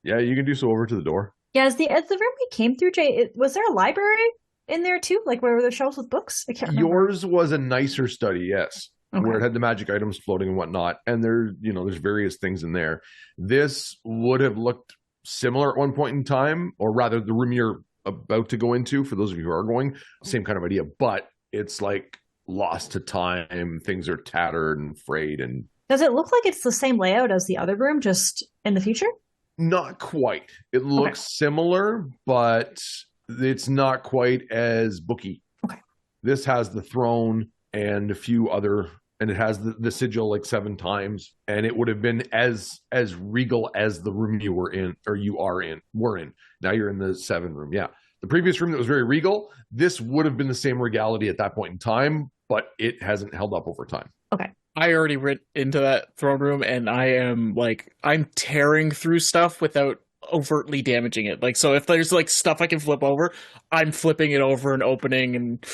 Yeah, you can do so over to the door. Yeah, as the room we came through, Jay, was there a library in there too? Like where were the shelves with books? I can't remember. Yours was a nicer study, yes. Okay. Where it had the magic items floating and whatnot. And there's various things in there. This would have looked similar at one point in time, or rather the room you're about to go into, for those of you who are going, same kind of idea, but it's like lost to time. Things are tattered and frayed. And does it look like it's the same layout as the other room, just in the future? Not quite. It looks similar, but it's not quite as booky. Okay. This has the throne and a few other, and it has the sigil like 7 times, and it would have been as regal as the room you were in, or you are in. We're in. Now you're in the 7 room. Yeah. The previous room that was very regal, this would have been the same regality at that point in time, but it hasn't held up over time. Okay. I already went into that throne room and I'm tearing through stuff without overtly damaging it. Like, so if there's like stuff I can flip over, I'm flipping it over and opening. And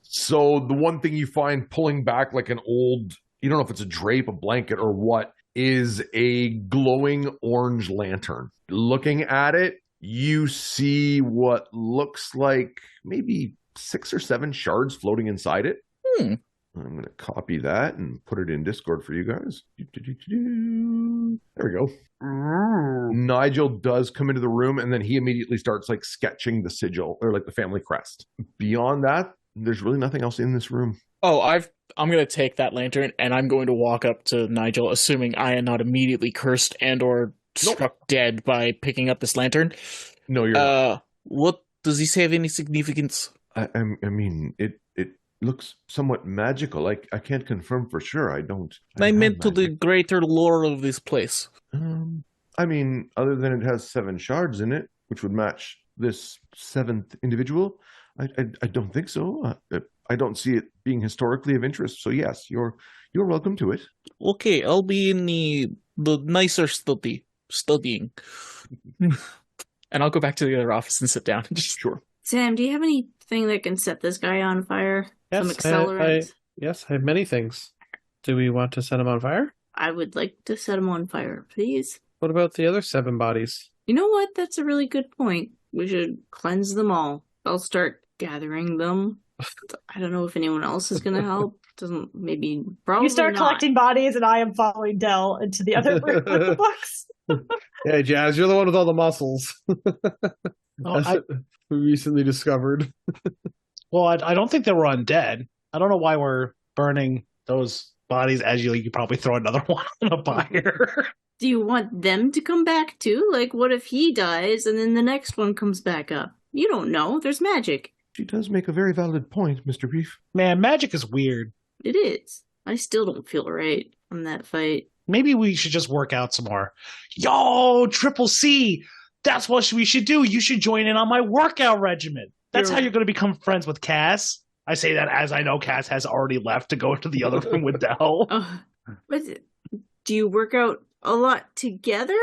so the one thing you find pulling back like an old, you don't know if it's a drape, a blanket, or what, is a glowing orange lantern. Looking at it, you see what looks like maybe 6 or 7 shards floating inside it. I'm going to copy that and put it in Discord for you guys. There we go. Nigel does come into the room, and then he immediately starts like sketching the sigil, or like the family crest. Beyond that, there's really nothing else in this room. Oh, I'm going to take that lantern, and I'm going to walk up to Nigel, assuming I am not immediately cursed and or struck dead by picking up this lantern. No, you're not. What, does he say have any significance? I mean, it looks somewhat magical. I can't confirm for sure. I meant to the greater lore of this place. I mean, other than it has 7 shards in it, which would match this 7th individual, I don't think so. I don't see it being historically of interest. So yes, you're welcome to it. Okay, I'll be in the nicer studying. And I'll go back to the other office and sit down. Sure. Sam, do you have anything that can set this guy on fire? Some accelerant? Yes, I have many things. Do we want to set him on fire? I would like to set him on fire, please. What about the other 7 bodies? You know what? That's a really good point. We should cleanse them all. I'll start gathering them. I don't know if anyone else is going to help. Probably You start not. collecting bodies, and I am following Dell into the other room with the books. Yeah, Jazz, you're the one with all the muscles. We recently discovered. Well, I don't think they were undead. I don't know why we're burning those bodies as you probably throw another one on a fire. Do you want them to come back too? Like, what if he dies and then the next one comes back up? You don't know. There's magic. She does make a very valid point, Mr. Reef. Man, magic is weird. It is. I still don't feel right on that fight. Maybe we should just work out some more. Yo, Triple C! That's what we should do. You should join in on my workout regimen. That's how you're going to become friends with Cass. I say that as I know Cass has already left to go into the other room with Dell. But do you work out a lot together?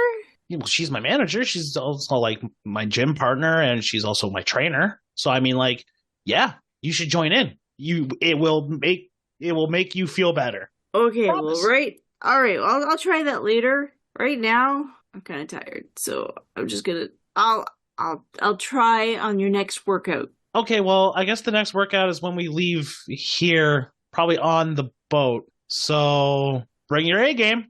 Well, she's my manager. She's also like my gym partner, and she's also my trainer. So I mean, like, yeah, you should join in. It will make you feel better. Okay, Promise. well, right. All right, well, I'll try that later. Right now, I'm kind of tired, so I'm just gonna. I'll try on your next workout. Okay, well, I guess the next workout is when we leave here, probably on the boat. So bring your A game.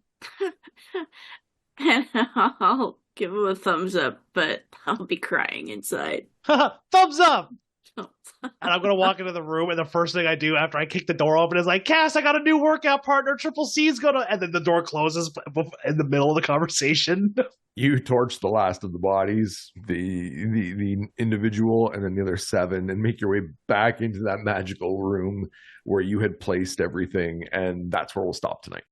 And I'll give him a thumbs up, but I'll be crying inside. Thumbs up! And I'm going to walk into the room, and the first thing I do after I kick the door open is like, Cass, I got a new workout partner. Triple C's going to... And then the door closes in the middle of the conversation. You torch the last of the bodies, the individual, and then the other 7, and make your way back into that magical room where you had placed everything, and that's where we'll stop tonight.